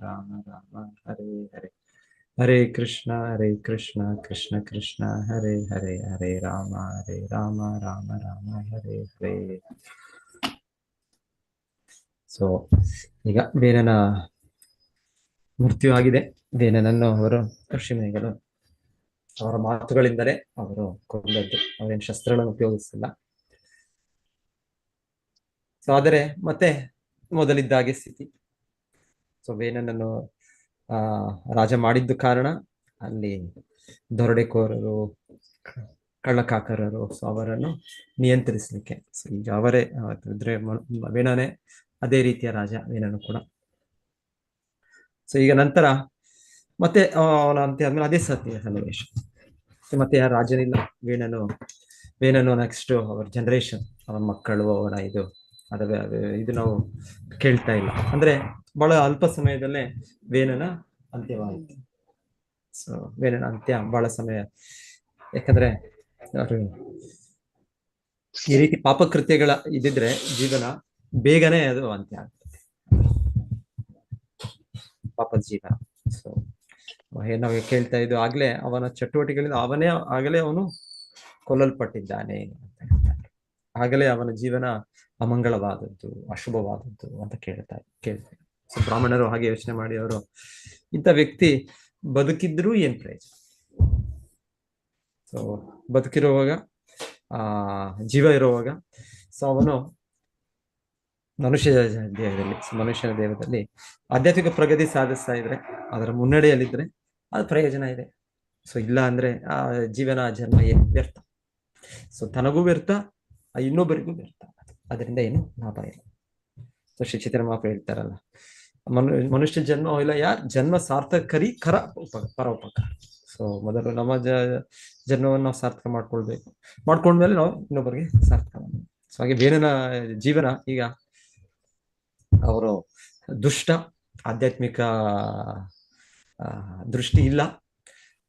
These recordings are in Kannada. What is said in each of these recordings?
ರಾಮ ರಾಮ ಹರೇ ಹರೇ. ಹರೇ ಕೃಷ್ಣ ಕೃಷ್ಣ ಕೃಷ್ಣ ಹರೇ ಹರೇ, ಹರೇ ರಾಮ ರಾಮ ರಾಮ ಹರೇ ಹರೇ. ಸೊ ಈಗ ವೇನನ ಮೃತ್ಯು ಆಗಿದೆ. ವೇನನನ್ನು ಅವರು ಋಷಿಮುನಿಗಳು ಅವರ ಮಾತುಗಳಿಂದಲೇ ಅವರು ಕೊಂದದ್ದು. ಅವರೇನು ಶಸ್ತ್ರಗಳನ್ನು ಉಪಯೋಗಿಸಿಲ್ಲ. ಸೊ ಆದರೆ ಮತ್ತೆ ಮೊದಲಿದ್ದಾಗೆ ಸ್ಥಿತಿ. ಸೊ ವೇನನನ್ನು ರಾಜ ಮಾಡಿದ್ದು ಕಾರಣ ಅಲ್ಲಿ ದರೋಡೆಕೋರರು, ಕಳ್ಳಕಾಕರರು, ಸೊ ಅವರನ್ನು ನಿಯಂತ್ರಿಸಲಿಕ್ಕೆ. ಸೊ ಈಗ ಅವರೇ ಇದ್ರೆ ವೇನನೇ ಅದೇ ರೀತಿಯ ರಾಜ, ವೇನನು ಕೂಡ. ಸೊ ಈಗ ನಂತರ ಮತ್ತೆ ಅವನ ಅಂತ್ಯ ಆದ್ಮೇಲೆ ಅದೇ ಸನ್ನಿವೇಶ. ಮತ್ತೆ ಯಾರು ರಾಜನಿಲ್ಲ. ವೇನನು ನೆಕ್ಸ್ಟ್ ಅವರ ಜನರೇಷನ್, ಅವನ ಮಕ್ಕಳು, ಅವನ ಇದು ನಾವು ಕೇಳ್ತಾ ಇಲ್ಲ. ಅಂದ್ರೆ ಬಹಳ ಅಲ್ಪ ಸಮಯದಲ್ಲೇ ವೇನನ ಅಂತ್ಯವಾಯಿತು. ಸೊ ವೇನನ ಅಂತ್ಯ ಬಹಳ ಸಮಯ, ಯಾಕಂದ್ರೆ ಈ ರೀತಿ ಪಾಪಕೃತ್ಯಗಳ ಇದ್ದಿದ್ರೆ ಜೀವನ ಬೇಗನೆ ಅದು ಅಂತ್ಯ ಆಗ್ತದೆ, ಪಾಪದ ಜೀವನ. ಸೊ ನಾವು ಕೇಳ್ತಾ ಇದ್ದು ಆಗ್ಲೇ ಅವನ ಚಟುವಟಿಕೆಗಳಿಂದ ಆಗಲೇ ಅವನು ಕೊಲ್ಲಲ್ಪಟ್ಟಿದ್ದಾನೆ ಅಂತ ಹೇಳ್ತಾರೆ. ಆಗಲೇ ಅವನ ಜೀವನ ಅಮಂಗಳವಾದದ್ದು, ಅಶುಭವಾದದ್ದು ಅಂತ ಕೇಳ್ತಾರೆ. ಸೊ ಬ್ರಾಹ್ಮಣರು ಹಾಗೆ ಯೋಚನೆ ಮಾಡಿ ಅವರು, ಇಂಥ ವ್ಯಕ್ತಿ ಬದುಕಿದ್ರೂ ಏನ್ ಪ್ರಯೋಜನ? ಸೊ ಬದುಕಿರುವಾಗ, ಜೀವ ಇರುವಾಗ, ಸೊ ಅವನು ಮನುಷ್ಯನ ದೇಹದಲ್ಲಿ ಆಧ್ಯಾತ್ಮಿಕ ಪ್ರಗತಿ ಸಾಧಿಸ್ತಾ ಇದ್ರೆ, ಅದರ ಮುನ್ನಡೆಯಲ್ಲಿದ್ರೆ ಅದು ಪ್ರಯೋಜನ ಇದೆ. ಸೊ ಇಲ್ಲ ಅಂದ್ರೆ ಆ ಜೀವನ ಜನ್ಮ ಏನು ವ್ಯರ್ಥ. ಸೊ ತನಗೂ ವ್ಯರ್ಥ, ಇನ್ನೊಬ್ಬರಿಗೂ ವ್ಯರ್ಥ. ಅದರಿಂದ ಏನು ಲಾಭ ಇಲ್ಲ. ಸೊ ಶ್ರೀ ಚೈತನ್ಯ ಮಹಾಪ್ರಭು ಹೇಳ್ತಾರಲ್ಲ, ಮನುಷ್ಯ ಜನ್ಮ ಇಲ್ಲ ಜನ್ಮ ಸಾರ್ಥಕರಿ ಪರೋಪಕಾರ. ಸೊ ಮೊದಲು ನಮ್ಮ ಜನ್ಮವನ್ನು ನಾವು ಸಾರ್ಥಕ ಮಾಡ್ಕೊಂಡ್ಮೇಲೆ ನಾವು ಇನ್ನೊಬ್ಬರಿಗೆ ಸಾರ್ಥಕ ಮಾಡ್ತೀವಿ. ಸೊ ಹಾಗೆ ವೇನನ ಜೀವನ ಈಗ ಅವರು ದುಷ್ಟ, ಆಧ್ಯಾತ್ಮಿಕ ದೃಷ್ಟಿ ಇಲ್ಲ.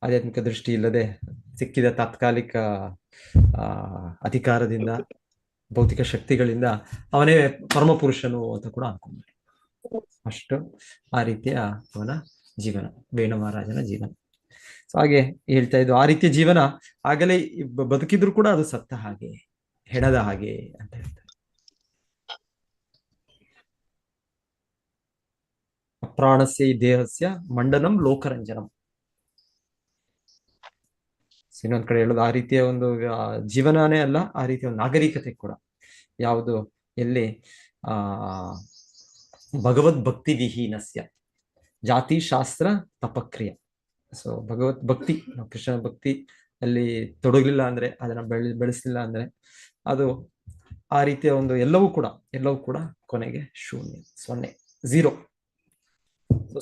ಆಧ್ಯಾತ್ಮಿಕ ದೃಷ್ಟಿ ಇಲ್ಲದೆ ಸಿಕ್ಕಿದ ತಾತ್ಕಾಲಿಕ ಅಧಿಕಾರದಿಂದ, ಭೌತಿಕ ಶಕ್ತಿಗಳಿಂದ ಅವನೇ ಪರಮಪುರುಷನು ಅಂತ ಕೂಡ ಅನ್ಕೊಂಡ್ರು. ಅಷ್ಟು ಆ ರೀತಿಯ ಅವನ ಜೀವನ, ವೇಣ ಮಹಾರಾಜನ ಜೀವನ. ಸೊ ಹಾಗೆ ಹೇಳ್ತಾ ಇದ್ದು, ಆ ರೀತಿಯ ಜೀವನ ಆಗಲೇ ಬದುಕಿದ್ರು ಕೂಡ ಅದು ಸತ್ತ ಹಾಗೆ, ಹೆಣದ ಹಾಗೆ ಅಂತ ಹೇಳ್ತಾರೆ. ಪ್ರಾಣಸ್ಯ ದೇಹಸ್ಯ ಮಂಡನಂ ಲೋಕರಂಜನಂ. ಇನ್ನೊಂದ್ ಕಡೆ ಹೇಳೋದು, ಆ ರೀತಿಯ ಒಂದು ಜೀವನನೇ ಅಲ್ಲ, ಆ ರೀತಿಯ ಒಂದು ನಾಗರಿಕತೆ ಕೂಡ. ಯಾವುದು, ಎಲ್ಲಿ ಭಗವದ್ ಭಕ್ತಿ ವಿಹೀನಸ್ಯ ಜಾತಿ ಶಾಸ್ತ್ರ ತಪಕ್ರಿಯ. ಸೊ ಭಗವತ್ ಭಕ್ತಿ, ಕೃಷ್ಣ ಭಕ್ತಿ ಅಲ್ಲಿ ತೊಡಗಲಿಲ್ಲ ಅಂದ್ರೆ, ಅದನ್ನ ಬೆಳೆಸಲಿಲ್ಲ ಅಂದ್ರೆ, ಅದು ಆ ರೀತಿಯ ಒಂದು ಎಲ್ಲವೂ ಕೂಡ ಕೊನೆಗೆ ಶೂನ್ಯ, 0, 0.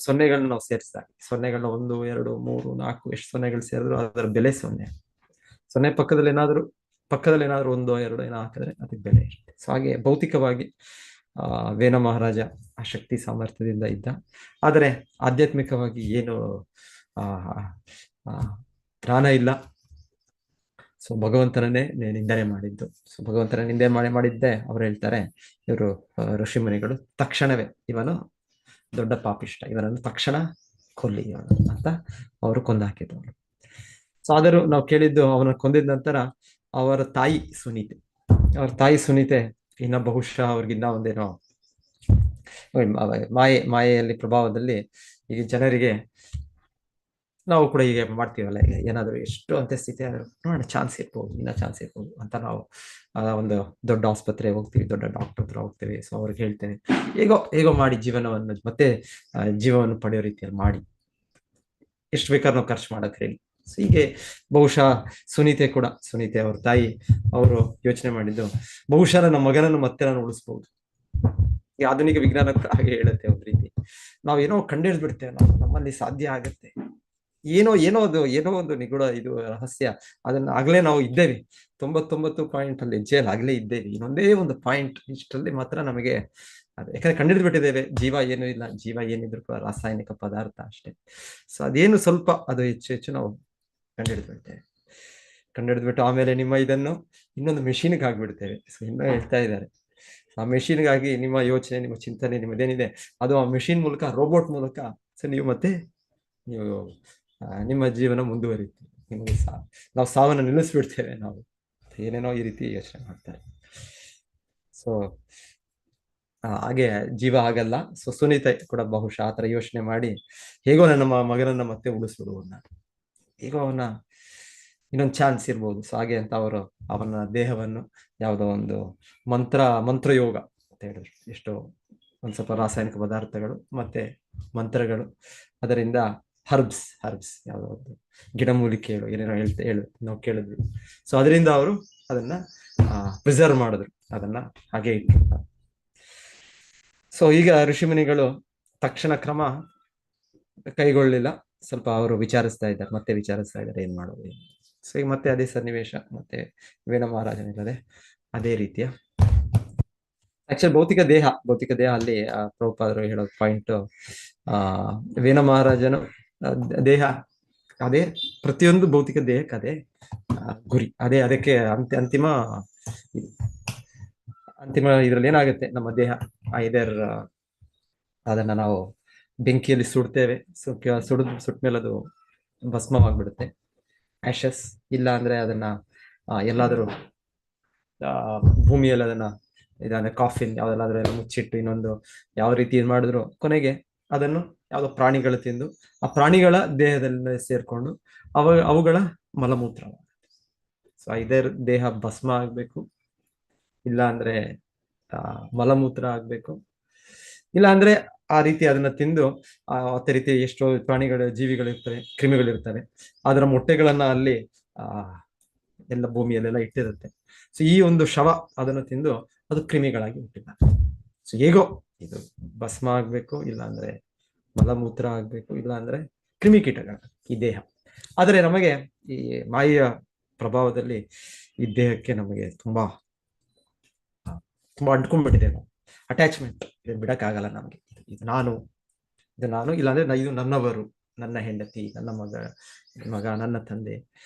ಸೊನ್ನೆಗಳನ್ನ ನಾವು ಸೇರಿಸಿದಾಗ, ಸೊನ್ನೆಗಳನ್ನ 1, 2, 3, 4 ಎಷ್ಟು ಸೊನ್ನೆಗಳು ಸೇರಿದ್ರು ಅದರ ಬೆಲೆ 0. ಸೊನ್ನೆ ಪಕ್ಕದಲ್ಲಿ ಏನಾದ್ರು 1, 2 ಏನೋ ಹಾಕಿದ್ರೆ ಅದಕ್ಕೆ ಬೆಲೆ ಇರುತ್ತೆ. ಸೊ ಹಾಗೆ ಭೌತಿಕವಾಗಿ ವೇನ ಮಹಾರಾಜ ಆ ಶಕ್ತಿ ಸಾಮರ್ಥ್ಯದಿಂದ ಇದ್ದ, ಆದರೆ ಆಧ್ಯಾತ್ಮಿಕವಾಗಿ ಏನು ಜ್ಞಾನ ಇಲ್ಲ. ಸೊ ಭಗವಂತನನ್ನೇ ನಿಂದನೆ ಮಾಡಿದ್ದು. ಸೊ ಭಗವಂತನ ನಿಂದನೆ ಮಾಡಿದ್ದೆ ಅವ್ರು ಹೇಳ್ತಾರೆ, ಇವರು ಋಷಿಮುನಿಗಳು ತಕ್ಷಣವೇ ಇವನು ದೊಡ್ಡ ಪಾಪಿಷ್ಟ, ಇವನನ್ನು ತಕ್ಷಣ ಕೊಲ್ಲಿ ಅಂತ ಅವರು ಕೊಂದಾಕಿದವರು. ಸೊ ಆದರೂ ನಾವು ಕೇಳಿದ್ದು, ಅವನ ಕೊಂದಿದ ನಂತರ ಅವರ ತಾಯಿ ಸುನೀತೆ ಇನ್ನ ಬಹುಶಃ ಅವ್ರಿಗಿನ್ನ ಒಂದೇನೋ ಮಾಯೆಯಲ್ಲಿ ಪ್ರಭಾವದಲ್ಲಿ ಈಗ ಜನರಿಗೆ, ನಾವು ಕೂಡ ಹೀಗೆ ಮಾಡ್ತೀವಲ್ಲ, ಈಗ ಏನಾದ್ರು ಎಷ್ಟು ಅಂತ್ಯಸ್ಥಿತಿ ನೋಡೋಣ, ಚಾನ್ಸ್ ಇರ್ಬೋದು ಅಂತ ನಾವು ಒಂದು ದೊಡ್ಡ ಆಸ್ಪತ್ರೆ ಹೋಗ್ತೀವಿ, ದೊಡ್ಡ ಡಾಕ್ಟರ್ ಹತ್ರ ಹೋಗ್ತೀವಿ. ಸೊ ಅವ್ರಿಗೆ ಹೇಳ್ತೇವೆ, ಹೇಗೋ ಮಾಡಿ ಜೀವನವನ್ನು ಮತ್ತೆ ಜೀವವನ್ನು ಪಡೆಯೋ ರೀತಿಯಲ್ಲಿ ಮಾಡಿ, ಎಷ್ಟು ಬೇಕಾದ್ರೂ ನಾವು ಖರ್ಚು ಮಾಡಕ್ ಹೇಳಿ. ಸೊ ಹೀಗೆ ಬಹುಶಃ ಸುನೀತೆ ಅವ್ರ ತಾಯಿ ಅವರು ಯೋಚನೆ ಮಾಡಿದ್ದು, ಬಹುಶಃ ನನ್ನ ಮಗನನ್ನು ಮತ್ತೆ ನಾನು ಉಳಿಸ್ಬಹುದು. ಈ ಆಧುನಿಕ ವಿಜ್ಞಾನ ಹಾಗೆ ಹೇಳುತ್ತೆ ಒಂದ್ ರೀತಿ. ನಾವು ಏನೋ ಕಂಡುಹಿಡಿದ್ಬಿಡ್ತೇವೆ, ನಮ್ಮಲ್ಲಿ ಸಾಧ್ಯ ಆಗತ್ತೆ, ಏನೋ ಒಂದು ನಿಗೂಢ ಇದು ರಹಸ್ಯ, ಅದನ್ನ ಆಗ್ಲೇ ನಾವು ಇದ್ದೇವೆ 99 ಪಾಯಿಂಟ್ ಅಲ್ಲಿ ಹೆಜ್ಜೆಯಲ್ಲಿ ಆಗ್ಲೇ ಇದ್ದೇವೆ. ಇನ್ನೊಂದೇ ಒಂದು ಪಾಯಿಂಟ್, ಇಷ್ಟರಲ್ಲಿ ಮಾತ್ರ ನಮಗೆ ಯಾಕಂದ್ರೆ ಕಂಡಿಡ್ದು ಬಿಟ್ಟಿದ್ದೇವೆ, ಜೀವ ಏನೂ ಇಲ್ಲ, ಜೀವ ಏನಿದ್ರು ಕೂಡ ರಾಸಾಯನಿಕ ಪದಾರ್ಥ ಅಷ್ಟೇ. ಸೊ ಅದೇನು ಸ್ವಲ್ಪ ಅದು ಹೆಚ್ಚು ನಾವು ಕಂಡಿಡ್ದ್ಬಿಟ್ಟು ಆಮೇಲೆ ನಿಮ್ಮ ಇದನ್ನು ಇನ್ನೊಂದು ಮೆಷಿನ್ಗೆ ಹಾಕ್ಬಿಡ್ತೇವೆ. ಸೊ ಇನ್ನೂ ಹೇಳ್ತಾ ಇದ್ದಾರೆ, ಆ ಮೆಷಿನ್ಗಾಗಿ ನಿಮ್ಮ ಯೋಚನೆ, ನಿಮ್ಮ ಚಿಂತನೆ, ನಿಮ್ಮದೇನಿದೆ ಅದು ಆ ಮೆಷಿನ್ ಮೂಲಕ, ರೋಬೋಟ್ ಮೂಲಕ ಸೊ ನೀವು ಮತ್ತೆ ನೀವು ನಿಮ್ಮ ಜೀವನ ಮುಂದುವರಿತೀವಿ. ನಿಮಗೆ ನಾವು ಸಾವನ್ನ ನಿಲ್ಲಿಸ್ಬಿಡ್ತೇವೆ ನಾವು, ಏನೇನೋ ಈ ರೀತಿ ಯೋಚನೆ ಮಾಡ್ತಾರೆ. ಸೊ ಹಾಗೆ ಜೀವ ಆಗಲ್ಲ. ಸೊ ಸುನೀತೆ ಕೂಡ ಬಹುಶಃ ಆತರ ಯೋಚನೆ ಮಾಡಿ ಹೇಗೋ ನನ್ನ ಮಗನನ್ನ ಮತ್ತೆ ಉಳಿಸ್ಬಿಡುವನ್ನ, ಹೇಗೋ ಅವನ ಇನ್ನೊಂದು ಚಾನ್ಸ್ ಇರ್ಬೋದು. ಸೊ ಹಾಗೆ ಅಂತ ಅವರು ಅವನ ದೇಹವನ್ನು ಯಾವುದೋ ಒಂದು ಮಂತ್ರಯೋಗ ಅಂತ ಹೇಳಿದ್ರು. ಎಷ್ಟೋ ಒಂದ್ ಸ್ವಲ್ಪ ರಾಸಾಯನಿಕ ಪದಾರ್ಥಗಳು ಮತ್ತೆ ಮಂತ್ರಗಳು, ಅದರಿಂದ ಹರ್ಬ್ಸ್ ಯಾವುದೋ ಒಂದು ಗಿಡಮೂಲಿಕೆಗಳು ಏನೇನೋ ನಾವು ಕೇಳಿದ್ವಿ. ಸೊ ಅದರಿಂದ ಅವರು ಅದನ್ನ ಪ್ರಿಸರ್ವ್ ಮಾಡಿದ್ರು, ಅದನ್ನ ಹಾಗೆ ಇಟ್ರು. ಸೊ ಈಗ ಋಷಿಮುನಿಗಳು ತಕ್ಷಣ ಕ್ರಮ ಕೈಗೊಳ್ಳಿಲ್ಲ. ಸ್ವಲ್ಪ ಅವರು ಮತ್ತೆ ವಿಚಾರಿಸ್ತಾ ಇದ್ದಾರೆ ಏನ್ ಮಾಡೋದು. ಸೊ ಈಗ ಮತ್ತೆ ಅದೇ ಸನ್ನಿವೇಶ, ಮತ್ತೆ ವೇಣ ಮಹಾರಾಜನಿಲ್ಲದೆ ಅದೇ ರೀತಿಯ ಆಕ್ಚುಲಿ ಭೌತಿಕ ದೇಹ ಅಲ್ಲಿ ಪ್ರಭುಪಾದರು ಹೇಳೋ ಪಾಯಿಂಟ್, ವೇಣ ಮಹಾರಾಜನು ದೇಹ ಅದೇ, ಪ್ರತಿಯೊಂದು ಭೌತಿಕ ದೇಹಕ್ಕೆ ಅದೇ ಗುರಿ, ಅದಕ್ಕೆ ಅಂತಿಮ ಇದ್ರಲ್ಲಿ ಏನಾಗುತ್ತೆ, ನಮ್ಮ ದೇಹ ಅದನ್ನ ನಾವು ಬೆಂಕಿಯಲ್ಲಿ ಸುಡ್ತೇವೆ. ಸುಟ್ಮೇಲೆ ಅದು ಭಸ್ಮವಾಗ್ಬಿಡುತ್ತೆ, ಆಶಸ್. ಇಲ್ಲ ಅಂದ್ರೆ ಅದನ್ನ ಎಲ್ಲಾದರೂ ಭೂಮಿಯಲ್ಲಿ ಅದನ್ನ ಕಾಫಿನ್ ಯಾವ್ದೆಲ್ಲಾದ್ರೂ ಎಲ್ಲ ಮುಚ್ಚಿಟ್ಟು ಇನ್ನೊಂದು ಯಾವ ರೀತಿ ಇದು ಮಾಡಿದ್ರು ಕೊನೆಗೆ ಅದನ್ನು ಯಾವ್ದೋ ಪ್ರಾಣಿಗಳು ತಿಂದು ಆ ಪ್ರಾಣಿಗಳ ದೇಹದಲ್ಲಿ ಸೇರ್ಕೊಂಡು ಅವುಗಳ ಮಲಮೂತ್ರ. ಸೊ ಇದೇ ದೇಹ ಭಸ್ಮ ಆಗ್ಬೇಕು, ಇಲ್ಲ ಅಂದ್ರೆ ಮಲಮೂತ್ರ ಆಗ್ಬೇಕು, ಇಲ್ಲ ಅಂದ್ರೆ ಆ ರೀತಿ ಅದನ್ನ ತಿಂದು ಅದೇ ರೀತಿ ಎಷ್ಟೋ ಜೀವಿಗಳಿರ್ತವೆ, ಕ್ರಿಮಿಗಳಿರ್ತವೆ, ಅದರ ಮೊಟ್ಟೆಗಳನ್ನ ಅಲ್ಲಿ ಎಲ್ಲ ಭೂಮಿಯಲ್ಲೆಲ್ಲ ಇಟ್ಟಿರುತ್ತೆ. ಸೊ ಈ ಒಂದು ಶವ ಅದನ್ನು ತಿಂದು ಅದು ಕ್ರಿಮಿಗಳಾಗಿ ಹುಟ್ಟಿಲ್ಲ. ಸೊ ಹೇಗೋ ಇದು ಭಸ್ಮ ಆಗ್ಬೇಕು, ಇಲ್ಲ ಅಂದ್ರೆ ಮಲಮೂತ್ರ ಆಗ್ಬೇಕು, ಇಲ್ಲ ಅಂದ್ರೆ ಕ್ರಿಮಿಕೀಟಗಳ ಈ ದೇಹ. ಆದರೆ ನಮಗೆ ಈ ಮಾಯೆಯ ಪ್ರಭಾವದಲ್ಲಿ ಈ ದೇಹಕ್ಕೆ ನಮಗೆ ತುಂಬಾ ಅಂಟ್ಕೊಂಡ್ಬಿಟ್ಟಿದೆ. ನಾವು ಅಟ್ಯಾಚ್ಮೆಂಟ್, ಇದನ್ನ ಬಿಡಕ್ಕಾಗಲ್ಲ ನಮಗೆ. ಇದು ನಾನು ಇಲ್ಲಾಂದ್ರೆ ಇದು ನನ್ನವರು, ನನ್ನ ಹೆಂಡತಿ, ನನ್ನ ಮಗ, ನನ್ನ ತಂದೆ.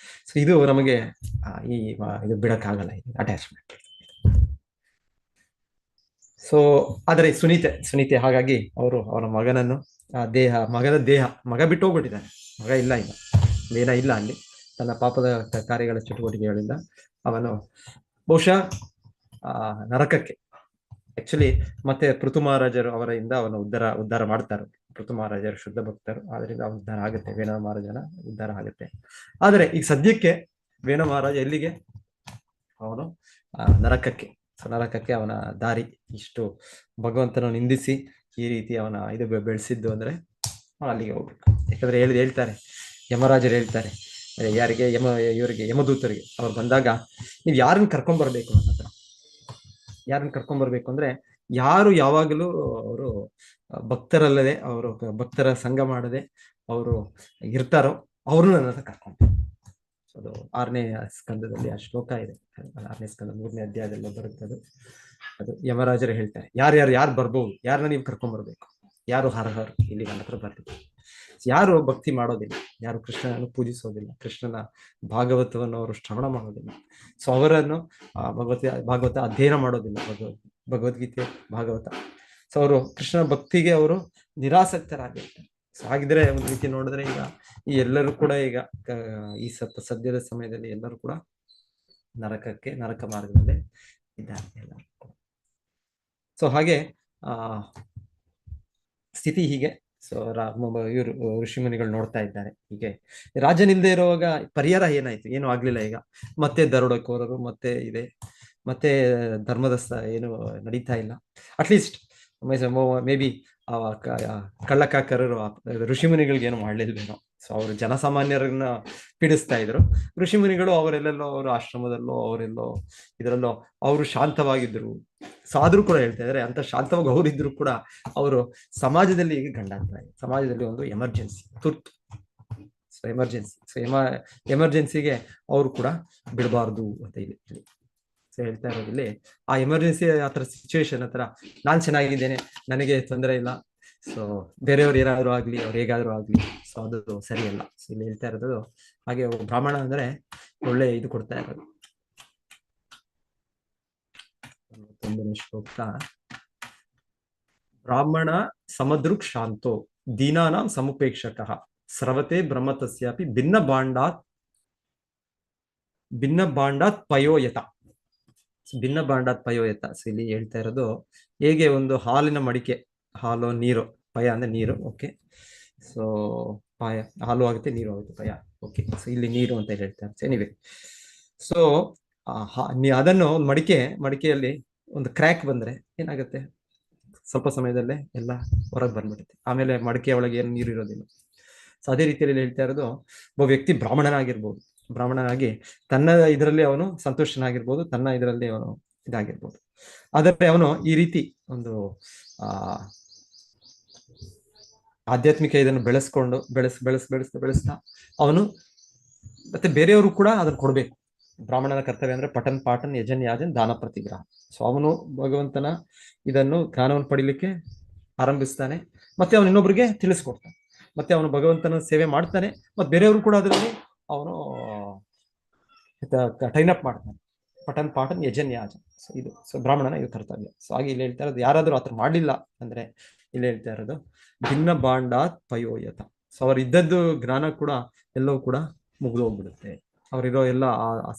ಸೊ ಇದು ನಮಗೆ ಇದು ಬಿಡಕ್ಕಾಗಲ್ಲ, ಇದು ಅಟ್ಯಾಚ್ಮೆಂಟ್. ಸೊ ಆದರೆ ಸುನೀತೆ ಹಾಗಾಗಿ ಅವರ ಮಗನನ್ನು ಮಗನ ದೇಹ, ಮಗ ಬಿಟ್ಟು ಹೋಗ್ಬಿಟ್ಟಿದ್ದಾನೆ, ಮಗ ಇಲ್ಲ, ವೇನ ಇಲ್ಲ ಅಲ್ಲಿ, ತನ್ನ ಪಾಪದ ಕಾರ್ಯಗಳ ಚಟುವಟಿಕೆಗಳಿಂದ ಅವನು ಬಹುಶಃ ನರಕಕ್ಕೆ, ಆಕ್ಚುಲಿ ಮತ್ತೆ ಪೃಥು ಮಹಾರಾಜರು ಅವರಿಂದ ಅವನು ಉದ್ಧಾರ ಮಾಡ್ತಾರೆ. ಪೃಥು ಮಹಾರಾಜರು ಶುದ್ಧ ಭಕ್ತರು, ಆದ್ರಿಂದ ಉದ್ಧಾರ ಆಗುತ್ತೆ, ವೇಣ ಮಹಾರಾಜನ ಉದ್ಧಾರ ಆಗುತ್ತೆ. ಆದರೆ ಈಗ ಸದ್ಯಕ್ಕೆ ವೇಣ ಮಹಾರಾಜ ಎಲ್ಲಿಗೆ, ಅವನು ನರಕಕ್ಕೆ ಅವನ ದಾರಿ. ಇಷ್ಟು ಭಗವಂತನ ನಿಂದಿಸಿ ಈ ರೀತಿ ಅವನ ಇದು ಬೆಳೆಸಿದ್ದು ಅಂದ್ರೆ ಅಲ್ಲಿಗೆ ಹೋಗ್ಬೇಕು. ಯಾಕಂದ್ರೆ ಹೇಳ್ತಾರೆ, ಯಮರಾಜರು ಹೇಳ್ತಾರೆ ಯಾರಿಗೆ, ಇವರಿಗೆ ಯಮದೂತರಿಗೆ ಅವ್ರು ಬಂದಾಗ, ನೀವು ಯಾರನ್ನ ಕರ್ಕೊಂಡ್ಬರ್ಬೇಕು, ನನ್ನ ಹತ್ರ ಯಾರನ್ನ ಕರ್ಕೊಂಡ್ಬರ್ಬೇಕು ಅಂದ್ರೆ, ಯಾರು ಯಾವಾಗಲೂ ಅವರು ಭಕ್ತರಲ್ಲದೆ, ಅವರು ಭಕ್ತರ ಸಂಘ ಮಾಡದೆ ಅವರು ಇರ್ತಾರೋ ಅವ್ರನ್ನ ನನ್ನ ಹತ್ರ ಕರ್ಕೊಂಡು. ಅದು 6ನೇ ಸ್ಕಂದದಲ್ಲಿ ಆ ಶ್ಲೋಕ ಇದೆ, 6ನೇ ಸ್ಕಂದ 3ನೇ ಅಧ್ಯಾಯದಲ್ಲಿ ಬರುತ್ತದೆ. ಅದು ಯಮರಾಜರು ಹೇಳ್ತಾರೆ, ಯಾರು ಬರ್ಬೋದು, ಯಾರನ್ನ ನೀವು ಕರ್ಕೊಂಡ್ಬರ್ಬೇಕು, ಯಾರು ಹರಹರು ಇಲ್ಲಿ ನನ್ನ ಹತ್ರ ಬರ್ತೀವಿ. ಯಾರು ಭಕ್ತಿ ಮಾಡೋದಿಲ್ಲ, ಯಾರು ಕೃಷ್ಣನನ್ನು ಪೂಜಿಸೋದಿಲ್ಲ, ಕೃಷ್ಣನ ಭಾಗವತವನ್ನು ಅವರು ಶ್ರವಣ ಮಾಡೋದಿಲ್ಲ, ಸೊ ಅವರನ್ನು ಭಾಗವತ ಅಧ್ಯಯನ ಮಾಡೋದಿಲ್ಲ, ಭಗವದ್ಗೀತೆ ಭಾಗವತ. ಸೊ ಅವರು ಕೃಷ್ಣನ ಭಕ್ತಿಗೆ ಅವರು ನಿರಾಸಕ್ತರಾಗಿರ್ತಾರೆ. ಸೊ ಹಾಗಿದ್ರೆ ಒಂದು ರೀತಿ ನೋಡಿದ್ರೆ ಈಗ ಈ ಎಲ್ಲರೂ ಕೂಡ ಈಗ ಈ ಸದ್ಯದ ಸಮಯದಲ್ಲಿ ಎಲ್ಲರೂ ಕೂಡ ನರಕ ಮಾರ್ಗದಲ್ಲೇ ಇದ್ದಾರೆ ಎಲ್ಲರೂ. ಸೊ ಹಾಗೆ ಸ್ಥಿತಿ ಹೀಗೆ. ಸೊ ಇವರು ಋಷಿಮುನಿಗಳು ನೋಡ್ತಾ ಇದ್ದಾರೆ ಹೀಗೆ. ರಾಜನಿಲ್ದೇ ಇರುವಾಗ ಪರಿಹಾರ ಏನಾಯ್ತು, ಏನು ಆಗ್ಲಿಲ್ಲ. ಈಗ ಮತ್ತೆ ದರೋಡೆಕೋರರು ಮತ್ತೆ ಧರ್ಮದ ಏನು ನಡೀತಾ ಇಲ್ಲ. ಅಟ್ಲೀಸ್ಟ್ ಮೇ ಬಿ ಕಳ್ಳಕಾಕರರು ಋಷಿಮುನಿಗಳಿಗೆ ಏನು ಮಾಡ್ಲಿಲ್ವೇನೋ. ಸೊ ಅವರು ಜನಸಾಮಾನ್ಯರನ್ನ ಪೀಡಿಸ್ತಾ ಇದ್ರು, ಋಷಿಮುನಿಗಳು ಅವರೆಲ್ಲೆಲ್ಲೋ ಅವರ ಆಶ್ರಮದಲ್ಲೋ ಅವರೆಲ್ಲೋ ಇದರಲ್ಲೋ ಅವರು ಶಾಂತವಾಗಿದ್ರು. ಸೊ ಆದ್ರೂ ಕೂಡ ಹೇಳ್ತಾ ಇದಾರೆ, ಅಂತ ಶಾಂತವಾಗಿ ಅವರಿದ್ರು ಕೂಡ ಅವರು ಸಮಾಜದಲ್ಲಿ ಈಗ ಗಂಡಾಂತರ, ಸಮಾಜದಲ್ಲಿ ಒಂದು ಎಮರ್ಜೆನ್ಸಿ, ತುರ್ತು. ಸೊ ಎಮರ್ಜೆನ್ಸಿಗೆ ಅವರು ಕೂಡ ಬಿಡಬಾರ್ದು ಅಂತ ಇಲ್ಲಿ ಹೇಳ್ತಾ ಇರೋದಿಲ್ಲಿ. ಆ ಎಮರ್ಜೆನ್ಸಿ ಆತರ ಸಿಚುವೇಶನ್ ಹತ್ರ ನಾನ್ ಚೆನ್ನಾಗಿದ್ದೇನೆ, ನನಗೆ ತೊಂದರೆ ಇಲ್ಲ, ಸೊ ಬೇರೆಯವ್ರು ಏನಾದ್ರು ಆಗ್ಲಿ, ಅವ್ರು ಹೇಗಾದ್ರು ಆಗ್ಲಿ, ಸೊ ಅದು ಸರಿಯಲ್ಲ. ಸೊ ಇಲ್ಲಿ ಹೇಳ್ತಾ ಇರೋದು ಹಾಗೆ. ಬ್ರಾಹ್ಮಣ ಅಂದ್ರೆ ಒಳ್ಳೆ ಇದು ಕೊಡ್ತಾ ಇರೋದು. ಶ್ಲೋಕ, ಬ್ರಾಹ್ಮಣ ಸಮದೃಕ್ ಶಾಂತೋ ದೀನಾನಾಂ ಸಮುಪೇಕ್ಷಕಃ ಸ್ರವತೆ ಬ್ರಹ್ಮ ತಸ್ಯಾಪಿ ಭಿನ್ನ ಬಾಂಡಾತ್ ಪಯೋಯತ. ಭಿನ್ನ ಬಾಂಡಾತ್ ಪಯೋಯತ. ಸೊ ಇಲ್ಲಿ ಹೇಳ್ತಾ ಇರೋದು ಹೇಗೆ ಒಂದು ಹಾಲಿನ ಮಡಿಕೆ, ಹಾಲು ನೀರು, ಪಯ ಅಂದ್ರೆ ನೀರು, ಓಕೆ. ಸೊ ಪಾಯ ಹಾಲು ಆಗುತ್ತೆ, ನೀರು ಆಗುತ್ತೆ, ಪಯ, ಓಕೆ. ಸೊ ಇಲ್ಲಿ ನೀರು ಅಂತ ಹೇಳ್ತಾರೆ. ಎನಿವೆ, ಸೊ ಅದನ್ನು ಒಂದು ಮಡಿಕೆಯಲ್ಲಿ ಒಂದು ಕ್ರ್ಯಾಕ್ ಬಂದ್ರೆ ಏನಾಗುತ್ತೆ, ಸ್ವಲ್ಪ ಸಮಯದಲ್ಲೇ ಎಲ್ಲ ಹೊರಗೆ ಬಂದ್ಬಿಡುತ್ತೆ. ಆಮೇಲೆ ಮಡಿಕೆ ಒಳಗೆ ಏನು ನೀರು ಇರೋದಿಲ್ಲ. ಸೊ ಅದೇ ರೀತಿಯಲ್ಲಿ ಹೇಳ್ತಾ ಇರೋದು, ಒಬ್ಬ ವ್ಯಕ್ತಿ ಬ್ರಾಹ್ಮಣನಾಗಿ ತನ್ನ ಇದರಲ್ಲಿ ಅವನು ಸಂತುಷ್ಟನಾಗಿರ್ಬೋದು, ತನ್ನ ಇದರಲ್ಲಿ ಅವನು ಇದಾಗಿರ್ಬೋದು. ಆದರೆ ಅವನು ಈ ರೀತಿ ಒಂದು ಆಧ್ಯಾತ್ಮಿಕ ಇದನ್ನು ಬೆಳೆಸ್ಕೊಂಡು ಬೆಳೆಸ್ತಾ ಅವನು ಮತ್ತೆ ಬೇರೆಯವರು ಕೂಡ ಅದನ್ನು ಕೊಡ್ಬೇಕು. ಬ್ರಾಹ್ಮಣನ ಕರ್ತವ್ಯ ಅಂದ್ರೆ ಪಠನ್ ಪಾಠನ್ ಯಜನ್ ಯಾಜನ್ ದಾನ ಪ್ರತಿಗ್ರಹ. ಸೊ ಅವನು ಭಗವಂತನ ಇದನ್ನು ಜ್ಞಾನವನ್ನು ಪಡಿಲಿಕ್ಕೆ ಆರಂಭಿಸ್ತಾನೆ, ಮತ್ತೆ ಅವನು ಇನ್ನೊಬ್ರಿಗೆ ತಿಳಿಸ್ಕೊಡ್ತಾನೆ, ಮತ್ತೆ ಅವನು ಭಗವಂತನ ಸೇವೆ ಮಾಡ್ತಾನೆ, ಮತ್ತೆ ಬೇರೆಯವರು ಕೂಡ ಅದರಲ್ಲಿ ಅವನು ಟೈನ್ ಅಪ್ ಮಾಡ್ತಾನೆ. ಪಠನ್ ಪಾಠನ್ ಯಜನ್ ಯಾಜನ್. ಸೊ ಇದು ಬ್ರಾಹ್ಮಣನ ಇದು ಕರ್ತವ್ಯ. ಸೊ ಹಾಗೆ ಇಲ್ಲಿ ಹೇಳ್ತಾ ಇರೋದು, ಯಾರಾದ್ರೂ ಆತರ ಮಾಡಲಿಲ್ಲ ಅಂದ್ರೆ ಇಲ್ಲಿ ಹೇಳ್ತಾ ಇರೋದು ಭಿನ್ನ ಬಾಂಡಾತ್ ಪಯೋಯತ. ಸೊ ಅವ್ರು ಇದ್ದದ್ದು ಜ್ಞಾನ ಕೂಡ ಎಲ್ಲವೂ ಕೂಡ ಮುಗಿದು ಹೋಗ್ಬಿಡುತ್ತೆ, ಅವರಿರೋ ಎಲ್ಲ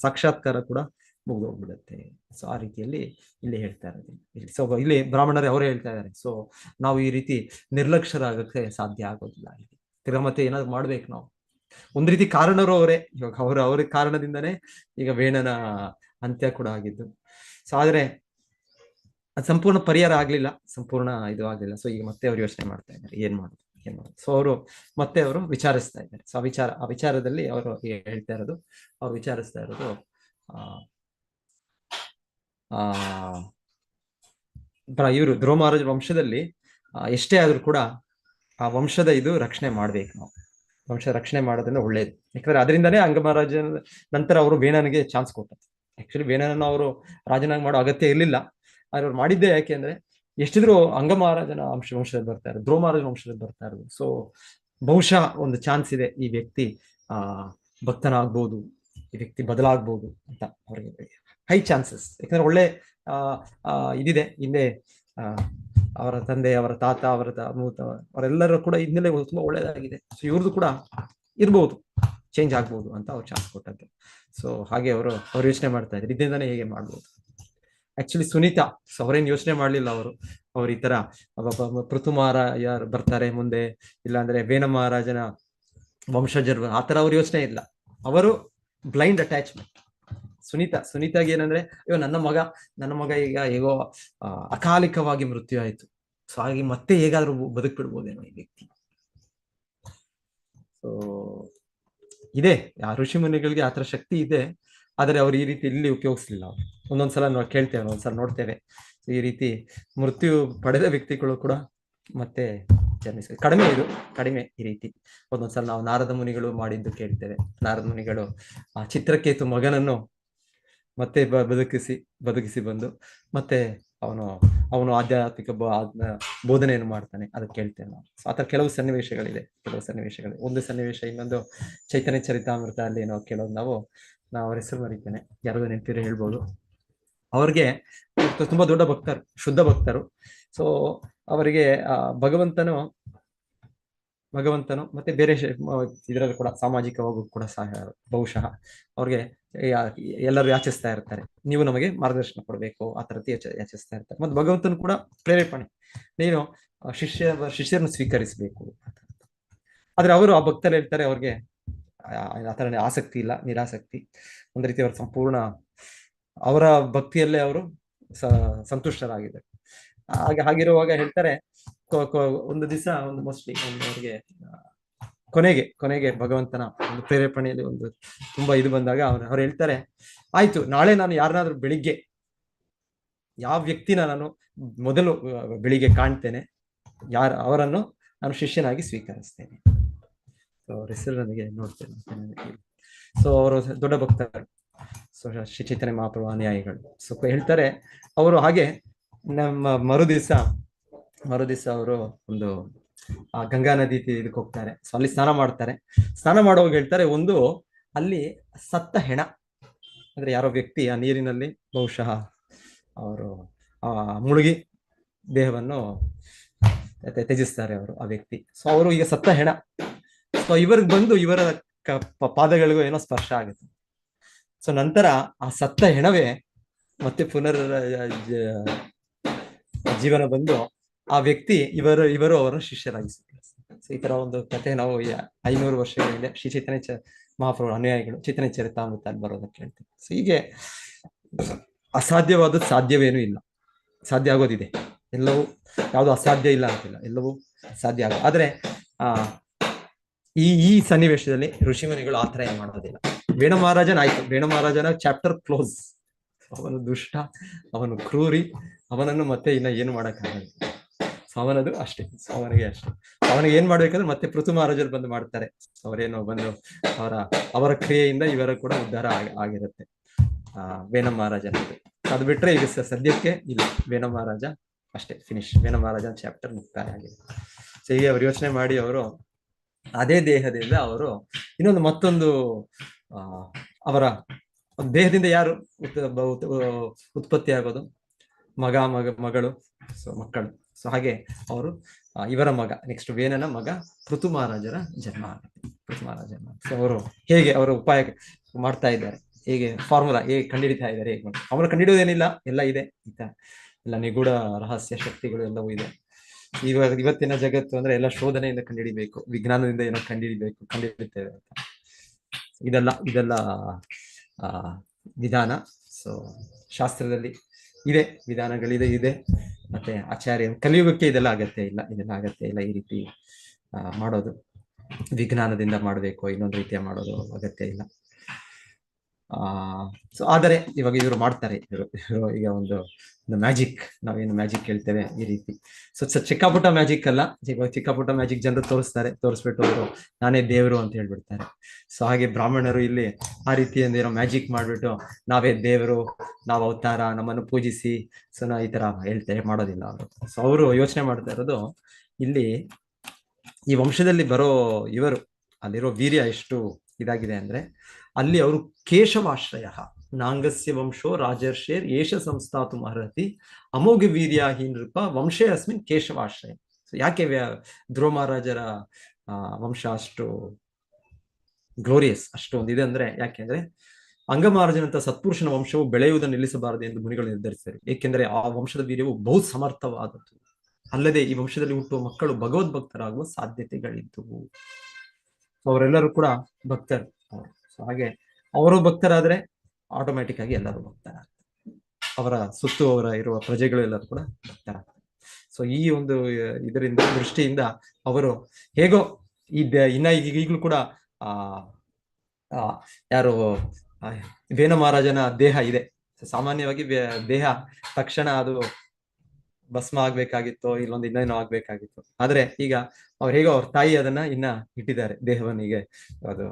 ಸಾಕ್ಷಾತ್ಕಾರ ಕೂಡ ಮುಗಿದು ಹೋಗ್ಬಿಡುತ್ತೆ. ಸೊ ಆ ರೀತಿಯಲ್ಲಿ ಇಲ್ಲಿ ಹೇಳ್ತಾ ಇರೋದು. ಸೊ ಇಲ್ಲಿ ಬ್ರಾಹ್ಮಣರೇ ಅವರೇ ಹೇಳ್ತಾ ಇದ್ದಾರೆ. ಸೊ ನಾವು ಈ ರೀತಿ ನಿರ್ಲಕ್ಷ್ಯರಾಗಕ್ಕೆ ಸಾಧ್ಯ ಆಗೋದಿಲ್ಲ. ತಿರ್ಗ ಮತ್ತೆ ಏನಾದ್ರು ಮಾಡ್ಬೇಕು ನಾವು. ಒಂದ್ ರೀತಿ ಕಾರಣರು ಅವರೇ. ಇವಾಗ ಅವ್ರ ಕಾರಣದಿಂದನೇ ಈಗ ವೇಣನ ಅಂತ್ಯ ಕೂಡ ಆಗಿದ್ದು. ಸೊ ಆದ್ರೆ ಅದು ಸಂಪೂರ್ಣ ಪರಿಹಾರ ಆಗ್ಲಿಲ್ಲ, ಸಂಪೂರ್ಣ ಇದು ಆಗ್ಲಿಲ್ಲ. ಸೊ ಈಗ ಮತ್ತೆ ಅವ್ರು ಯೋಚನೆ ಮಾಡ್ತಾ ಇದ್ದಾರೆ, ಏನ್ ಮಾಡುದು. ಸೊ ಅವರು ವಿಚಾರಿಸ್ತಾ ಇದ್ದಾರೆ. ಸೊ ಆ ವಿಚಾರದಲ್ಲಿ ಅವರು ಹೇಳ್ತಾ ಇರೋದು, ಅವ್ರು ವಿಚಾರಿಸ್ತಾ ಇರೋದು ಇವರು ಧ್ರುವ ಮಹಾರಾಜ ವಂಶದಲ್ಲಿ ಎಷ್ಟೇ ಆದ್ರೂ ಕೂಡ ಆ ವಂಶದ ಇದು ರಕ್ಷಣೆ ಮಾಡ್ಬೇಕು ನಾವು. ವಂಶ ರಕ್ಷಣೆ ಮಾಡೋದ್ರಿಂದ ಒಳ್ಳೇದು. ಯಾಕಂದ್ರೆ ಅದರಿಂದನೇ ಅಂಗ ಮಹಾರಾಜ ನಂತರ ಅವರು ವೇಣನಿಗೆ ಚಾನ್ಸ್ ಕೊಟ್ಟರು. ಆಕ್ಚುಲಿ ವೇಣನನ್ನು ಅವರು ರಾಜನಾಗಿ ಮಾಡೋ ಅಗತ್ಯ ಇರಲಿಲ್ಲ, ಆದ್ರೆ ಅವ್ರು ಮಾಡಿದ್ದೆ ಯಾಕೆ ಅಂದ್ರೆ ಎಷ್ಟಿದ್ರು ಅಂಗ ಮಹಾರಾಜನ ವಂಶದಲ್ಲಿ ಬರ್ತಾ ಇರೋದು, ಧ್ರುವ ಮಹಾರಾಜನ ವಂಶದಲ್ಲಿ ಬರ್ತಾ ಇರೋದು. ಸೊ ಬಹುಶಃ ಒಂದು ಚಾನ್ಸ್ ಇದೆ, ಈ ವ್ಯಕ್ತಿ ಭಕ್ತನಾಗ್ಬೋದು, ಈ ವ್ಯಕ್ತಿ ಬದಲಾಗ್ಬೋದು ಅಂತ ಅವ್ರಿಗೆ ಹೈ ಚಾನ್ಸಸ್. ಯಾಕಂದ್ರೆ ಒಳ್ಳೆ ಇದಿದೆ ಹಿಂದೆ. ಅವರ ತಂದೆ, ಅವರ ತಾತ, ಅವರೆಲ್ಲರೂ ಕೂಡ ಹಿನ್ನೆಲೆ ತುಂಬಾ ಒಳ್ಳೇದಾಗಿದೆ. ಸೊ ಇವ್ರದ್ದು ಕೂಡ ಇರ್ಬೋದು, ಚೇಂಜ್ ಆಗ್ಬೋದು ಅಂತ ಅವ್ರು ಚಾನ್ಸ್ ಕೊಟ್ಟದ್ದು. ಸೊ ಹಾಗೆ ಅವರು ಯೋಚನೆ ಮಾಡ್ತಾ ಇದ್ರು, ಇದರಿಂದಾನೇ ಹೇಗೆ ಮಾಡ್ಬೋದು. ಆಕ್ಚುಲಿ ಸುನೀತಾ, ಸೊ ಅವರೇನು ಯೋಚನೆ ಮಾಡ್ಲಿಲ್ಲ. ಅವ್ರು ಈ ತರ ಪೃಥುಮಾರ ಯಾರು ಬರ್ತಾರೆ ಮುಂದೆ, ಇಲ್ಲಾಂದ್ರೆ ವೇಣ ಮಹಾರಾಜನ ವಂಶಜರು, ಆತರ ಅವ್ರ ಯೋಚನೆ ಇಲ್ಲ. ಅವರು ಬ್ಲೈಂಡ್ ಅಟ್ಯಾಚ್ಮೆಂಟ್. ಸುನೀತಾಗಿ ಏನಂದ್ರೆ, ಅಯ್ಯೋ ನನ್ನ ಮಗ ಈಗ ಹೇಗೋ ಅಕಾಲಿಕವಾಗಿ ಮೃತ್ಯು ಆಯ್ತು, ಸೊ ಹಾಗೆ ಮತ್ತೆ ಹೇಗಾದ್ರೂ ಬದುಕ್ಬಿಡ್ಬೋದೇನೋ ಈ ವ್ಯಕ್ತಿ. ಸೊ ಇದೆ, ಆ ಋಷಿ ಮುನಿಗಳಿಗೆ ಆತರ ಶಕ್ತಿ ಇದೆ, ಆದರೆ ಅವ್ರು ಈ ರೀತಿ ಇಲ್ಲಿ ಉಪಯೋಗಿಸ್ಲಿಲ್ಲ. ಅವ್ರು ಒಂದೊಂದ್ಸಲ ಕೇಳ್ತೇವೆ, ಒಂದೊಂದ್ಸಲ ನೋಡ್ತೇವೆ, ಈ ರೀತಿ ಮೃತ್ಯು ಪಡೆದ ವ್ಯಕ್ತಿಗಳು ಕೂಡ ಮತ್ತೆ ಜನ್ಮಿಸ ಕಡಿಮೆ ಈ ರೀತಿ. ಒಂದೊಂದ್ಸಲ ನಾವು ನಾರದ ಮುನಿಗಳು ಮಾಡಿದ್ದು ಕೇಳ್ತೇವೆ. ನಾರದ ಮುನಿಗಳು ಆ ಚಿತ್ರಕೇತು ಮಗನನ್ನು ಮತ್ತೆ ಬದುಕಿಸಿ ಬಂದು ಮತ್ತೆ ಅವನು ಆಧ್ಯಾತ್ಮಿಕ ಬೋಧನೆಯನ್ನು ಮಾಡ್ತಾನೆ, ಅದಕ್ಕೆ ಕೇಳ್ತೇವೆ ನಾವು. ಆತರ ಕೆಲವು ಸನ್ನಿವೇಶಗಳಿದೆ. ಒಂದು ಸನ್ನಿವೇಶ, ಇನ್ನೊಂದು ಚೈತನ್ಯ ಚರಿತಾಮೃತ ಅಲ್ಲಿ ನಾವು ಕೇಳೋದು. ನಾವು ಅವ್ರ ಹೆಸರು ಮರಿತೇನೆ, ಯಾರಿಗೂ ನೆನಪಿದ್ರೆ ಹೇಳ್ಬೋದು. ಅವ್ರಿಗೆ ತುಂಬಾ ದೊಡ್ಡ ಭಕ್ತರು, ಶುದ್ಧ ಭಕ್ತರು. ಸೊ ಅವರಿಗೆ ಭಗವಂತನು ಮತ್ತೆ ಬೇರೆ ಇದರಲ್ಲಿ ಕೂಡ ಸಾಮಾಜಿಕವಾಗೂ ಕೂಡ ಬಹುಶಃ ಅವ್ರಿಗೆ ಎಲ್ಲರೂ ಯಾಚಿಸ್ತಾ ಇರ್ತಾರೆ, ನೀವು ನಮಗೆ ಮಾರ್ಗದರ್ಶನ ಕೊಡಬೇಕು, ಆ ತರತಿ ಯಾಚಿಸ್ತಾ ಇರ್ತಾರೆ. ಮತ್ತೆ ಭಗವಂತನು ಕೂಡ ಪ್ರೇರೇಪಣೆ, ನೀನು ಶಿಷ್ಯರನ್ನು ಸ್ವೀಕರಿಸಬೇಕು. ಆದ್ರೆ ಅವರು ಆ ಭಕ್ತರು ಹೇಳ್ತಾರೆ, ಅವ್ರಿಗೆ ಆ ತರ ಆಸಕ್ತಿ ಇಲ್ಲ, ನಿರಾಸಕ್ತಿ. ಒಂದ್ ರೀತಿ ಅವ್ರ ಸಂಪೂರ್ಣ ಅವರ ಭಕ್ತಿಯಲ್ಲೇ ಅವರು ಸಂತುಷ್ಟರಾಗಿದ್ದಾರೆ. ಹಾಗಿರುವಾಗ ಹೇಳ್ತಾರೆ, ಒಂದು ದಿವಸ ಮೋಸ್ಟ್ಲಿ ಅವ್ರಿಗೆ ಕೊನೆಗೆ ಭಗವಂತನ ಒಂದು ಪ್ರೇರೇಪಣೆಯಲ್ಲಿ ಒಂದು ತುಂಬಾ ಇದು ಬಂದಾಗ ಅವ್ರು ಹೇಳ್ತಾರೆ, ಆಯ್ತು, ನಾಳೆ ನಾನು ಯಾರನ್ನಾದ್ರೂ ಬೆಳಿಗ್ಗೆ ಯಾವ ವ್ಯಕ್ತಿನ ನಾನು ಮೊದಲು ಬೆಳಿಗ್ಗೆ ಕಾಣ್ತೇನೆ, ಅವರನ್ನು ನಾನು ಶಿಷ್ಯನಾಗಿ ಸ್ವೀಕರಿಸ್ತೇನೆ. ಸೊ ಅವ್ರ ಹೆಸರು ನನಗೆ ನೋಡ್ತೇನೆ. ಸೊ ಅವರು ದೊಡ್ಡ ಭಕ್ತರು, ಸೊ ಶ್ರೀ ಚೈತನ್ಯ ಮಹಾಪ್ರಭು ಅನುಯಾಯಿಗಳು. ಸೊ ಹೇಳ್ತಾರೆ ಅವರು ಹಾಗೆ ನಮ್ಮ ಮರುದಿವಸ ಅವರು ಒಂದು ಗಂಗಾ ನದಿ ಇದಕ್ಕೆ ಹೋಗ್ತಾರೆ. ಸೊ ಅಲ್ಲಿ ಸ್ನಾನ ಮಾಡ್ತಾರೆ. ಸ್ನಾನ ಮಾಡುವಾಗ ಹೇಳ್ತಾರೆ, ಒಂದು ಅಲ್ಲಿ ಸತ್ತ ಹೆಣ, ಅಂದ್ರೆ ಯಾರೋ ವ್ಯಕ್ತಿ ಆ ನೀರಿನಲ್ಲಿ ಬಹುಶಃ ಅವರು ಮುಳುಗಿ ದೇಹವನ್ನು ತ್ಯಜಿಸ್ತಾರೆ ಅವರು, ಆ ವ್ಯಕ್ತಿ. ಸೊ ಅವರು ಈಗ ಸತ್ತ ಹೆಣ. ಸೊ ಇವ್ರಿಗೆ ಬಂದು ಇವರ ಪಾದಗಳಿಗೂ ಏನೋ ಸ್ಪರ್ಶ ಆಗುತ್ತೆ. ಸೊ ನಂತರ ಆ ಸತ್ತ ಹೆಣವೇ ಮತ್ತೆ ಪುನರ್ ಜೀವನ ಬಂದು ಆ ವ್ಯಕ್ತಿ ಇವರು ಅವರ ಶಿಷ್ಯರಾಗಿಸ್ತಾರೆ. ಸೊ ಈ ತರ ಒಂದು ಕಥೆ ನಾವು 500 ವರ್ಷಗಳ ಹಿಂದೆ ಶ್ರೀ ಚೈತನ್ಯ ಮಹಾಪ್ರಭು ಅನುಯಾಯಿಗಳು ಚೈತನ್ಯ ಚರಿತಾಮೃತ ಅಲ್ಲಿ ಬರೋದಕ್ಕೆ ಹೇಳ್ತೀವಿ. ಸೊ ಹೀಗೆ ಅಸಾಧ್ಯವಾದದ್ದು ಸಾಧ್ಯವೇನೂ ಇಲ್ಲ, ಸಾಧ್ಯ ಆಗೋದಿದೆ. ಎಲ್ಲವೂ, ಯಾವುದು ಅಸಾಧ್ಯ ಇಲ್ಲ ಅಂತಿಲ್ಲ, ಎಲ್ಲವೂ ಸಾಧ್ಯ ಆಗ. ಆದ್ರೆ ಈ ಸನ್ನಿವೇಶದಲ್ಲಿ ಋಷಿಮುನಿಗಳು ಆತರ ಏನ್ ಮಾಡೋದಿಲ್ಲ. ವೇಣು ಮಹಾರಾಜನ ಆಯ್ತು, ವೇಣು ಮಹಾರಾಜನ ಚಾಪ್ಟರ್ ಕ್ಲೋಸ್. ಅವನು ದುಷ್ಟ, ಅವನು ಕ್ರೂರಿ, ಅವನನ್ನು ಮತ್ತೆ ಇನ್ನ ಏನು ಮಾಡಕ್ಕಾಗಲ್ಲ. ಅವನದು ಅಷ್ಟೇ, ಅವನಿಗೆ ಅಷ್ಟೇ. ಅವನಿಗೆ ಏನ್ ಮಾಡ್ಬೇಕಂದ್ರೆ ಮತ್ತೆ ಪೃಥು ಮಹಾರಾಜರು ಬಂದು ಮಾಡ್ತಾರೆ. ಅವರೇನೋ ಬಂದು ಅವರ ಕ್ರಿಯೆಯಿಂದ ಇವರ ಕೂಡ ಉದ್ಧಾರ ಆಗಿರುತ್ತೆ ವೇಣ ಮಹಾರಾಜನ. ಅದು ಬಿಟ್ರೆ ಈಗ ಸದ್ಯಕ್ಕೆ ಇಲ್ಲ, ವೇಣ ಮಹಾರಾಜ ಅಷ್ಟೇ ಫಿನಿಶ್. ವೇಣ ಮಹಾರಾಜನ ಚಾಪ್ಟರ್ ಮುಕ್ತಾಯ ಆಗಿದೆ. ಸೊ ಹೀಗೆ ಅವ್ರು ಯೋಚನೆ ಮಾಡಿ ಅವರು ಅದೇ ದೇಹದಿಂದ ಅವರು ಇನ್ನೊಂದು ಮತ್ತೊಂದು ಅವರ ದೇಹದಿಂದ ಯಾರು ಉತ್ಪತ್ತಿ ಆಗೋದು? ಮಗಳು, ಸೊ ಮಕ್ಕಳು. ಸೊ ಹಾಗೆ ಅವರು ಇವರ ಮಗ, ನೆಕ್ಸ್ಟ್ ವೇನನ ಮಗ ಪೃಥು ಮಹಾರಾಜರ ಜನ್ಮ ಆಗುತ್ತೆ. ಪೃಥು ಮಹಾರಾಜ ಸೊ ಅವರು ಹೇಗೆ ಅವರ ಉಪಾಯ ಮಾಡ್ತಾ ಇದ್ದಾರೆ, ಹೇಗೆ ಫಾರ್ಮುಲಾ ಹೇಗೆ ಕಂಡುಹಿಡಿತಾ ಇದ್ದಾರೆ, ಹೇಗೆ ಅವನು ಕಂಡುಹಿಡಿಯೋದೇನಿಲ್ಲ, ಎಲ್ಲ ಇದೆ ಈತ, ಎಲ್ಲ ನಿಗೂಢ ರಹಸ್ಯ ಶಕ್ತಿಗಳು ಎಲ್ಲವೂ ಇದೆ. ಇವತ್ತಿನ ಜಗತ್ತು ಅಂದ್ರೆ ಎಲ್ಲ ಶೋಧನೆಯಿಂದ ಕಂಡುಹಿಡಿಬೇಕು, ವಿಜ್ಞಾನದಿಂದ ಏನೋ ಕಂಡುಹಿಡಿತೇವೆ ಅಂತ. ಇದೆಲ್ಲ ವಿಧಾನ. ಸೊ ಶಾಸ್ತ್ರದಲ್ಲಿ ಇದೆ, ವಿಧಾನಗಳಿದೆ. ಮತ್ತೆ ಆಚಾರ್ಯ ಕಲಿಯುಗಕ್ಕೆ ಇದೆಲ್ಲ ಅಗತ್ಯ ಇಲ್ಲ. ಈ ರೀತಿ ಮಾಡೋದು ವಿಜ್ಞಾನದಿಂದ ಮಾಡಬೇಕು, ಇನ್ನೊಂದು ರೀತಿಯ ಮಾಡೋದು ಅಗತ್ಯ ಇಲ್ಲ. ಸೊ ಆದರೆ ಇವಾಗ ಇವರು ಮಾಡ್ತಾರೆ. ಇವರು ಈಗ ಒಂದು ಮ್ಯಾಜಿಕ್, ನಾವೇನು ಮ್ಯಾಜಿಕ್ ಹೇಳ್ತೇವೆ ಈ ರೀತಿ. ಸೊ ಚಿಕ್ಕಪುಟ್ಟ ಮ್ಯಾಜಿಕ್ ಅಲ್ಲ, ಚಿಕ್ಕಪುಟ್ಟ ಮ್ಯಾಜಿಕ್ ಜನರು ತೋರಿಸ್ಬಿಟ್ಟು ಅವರು ನಾನೇ ದೇವರು ಅಂತ ಹೇಳ್ಬಿಡ್ತಾರೆ. ಸೊ ಹಾಗೆ ಬ್ರಾಹ್ಮಣರು ಇಲ್ಲಿ ಆ ರೀತಿಯಿಂದ ಏನೋ ಮ್ಯಾಜಿಕ್ ಮಾಡ್ಬಿಟ್ಟು ನಾವೇ ದೇವರು, ನಾವು ಅವತಾರ, ನಮ್ಮನ್ನು ಪೂಜಿಸಿ, ಸೊ ನಾ ಈ ತರ ಮಾಡೋದಿಲ್ಲ ಅವರು. ಸೊ ಅವರು ಯೋಚನೆ ಮಾಡ್ತಾ ಇರೋದು ಇಲ್ಲಿ ಈ ವಂಶದಲ್ಲಿ ಬರೋ ಇವರು ಅಲ್ಲಿರೋ ವೀರ್ಯ ಎಷ್ಟು ಇದಾಗಿದೆ ಅಂದ್ರೆ, ಅಲ್ಲಿ ಅವರು ಕೇಶವಾಶ್ರಯ ನಾಂಗಸ್ಯ ವಂಶೋ ರಾಜರ್ಷೇರ್ ಏಷ ಸಂಸ್ಥಾತು ಅರ್ಹತಿ ಅಮೋಘ ವೀರ್ಯಾಹಿ ನೃಪ ವಂಶೇ ಅಸ್ಮಿನ್ ಕೇಶವಾಶ್ರಯ. ಯಾಕೆ ಧ್ರುವ ಮಹಾರಾಜರ ವಂಶ ಅಷ್ಟು ಗ್ಲೋರಿಯಸ್, ಅಷ್ಟು ಒಂದಿದೆ ಅಂದ್ರೆ, ಯಾಕೆಂದ್ರೆ ಅಂಗ ಮಹಾರಾಜನಂತ ಸತ್ಪುರುಷನ ವಂಶವು ಬೆಳೆಯುವುದನ್ನು ನಿಲ್ಲಿಸಬಾರದು ಎಂದು ಮುನಿಗಳು ನಿರ್ಧರಿಸಿದರು. ಏಕೆಂದರೆ ಆ ವಂಶದ ವೀರ್ಯವು ಬಹು ಸಮರ್ಥವಾದದ್ದು. ಅಲ್ಲದೆ ಈ ವಂಶದಲ್ಲಿ ಹುಟ್ಟುವ ಮಕ್ಕಳು ಭಗವದ್ಭಕ್ತರಾಗುವ ಸಾಧ್ಯತೆಗಳಿದ್ದವು. ಅವರೆಲ್ಲರೂ ಕೂಡ ಭಕ್ತರು. ಸೊ ಹಾಗೆ ಅವರು ಭಕ್ತರಾದ್ರೆ ಆಟೋಮ್ಯಾಟಿಕ್ ಆಗಿ ಎಲ್ಲರೂ ಭಕ್ತರಾಗ್ತಾರೆ, ಅವರ ಸುತ್ತು ಅವರ ಇರುವ ಪ್ರಜೆಗಳು ಎಲ್ಲರೂ ಕೂಡ ಭಕ್ತರಾಗ್ತಾರೆ. ಸೊ ಈ ಒಂದು ಇದರಿಂದ ದೃಷ್ಟಿಯಿಂದ ಅವರು ಹೇಗೋ ಈಗಲೂ ಕೂಡ ಯಾರು ವೇಣ ಮಹಾರಾಜನ ದೇಹ ಇದೆ. ಸಾಮಾನ್ಯವಾಗಿ ದೇಹ ತಕ್ಷಣ ಅದು ಭಸ್ಮ ಆಗ್ಬೇಕಾಗಿತ್ತು, ಇಲ್ಲೊಂದು ಇನ್ನೇನೋ ಆಗ್ಬೇಕಾಗಿತ್ತು. ಆದ್ರೆ ಈಗ ಅವ್ರು ಹೇಗೋ ಅವ್ರ ತಾಯಿ ಅದನ್ನ ಇನ್ನ ಇಟ್ಟಿದ್ದಾರೆ, ದೇಹವನ್ನಿಗೆ ಅದು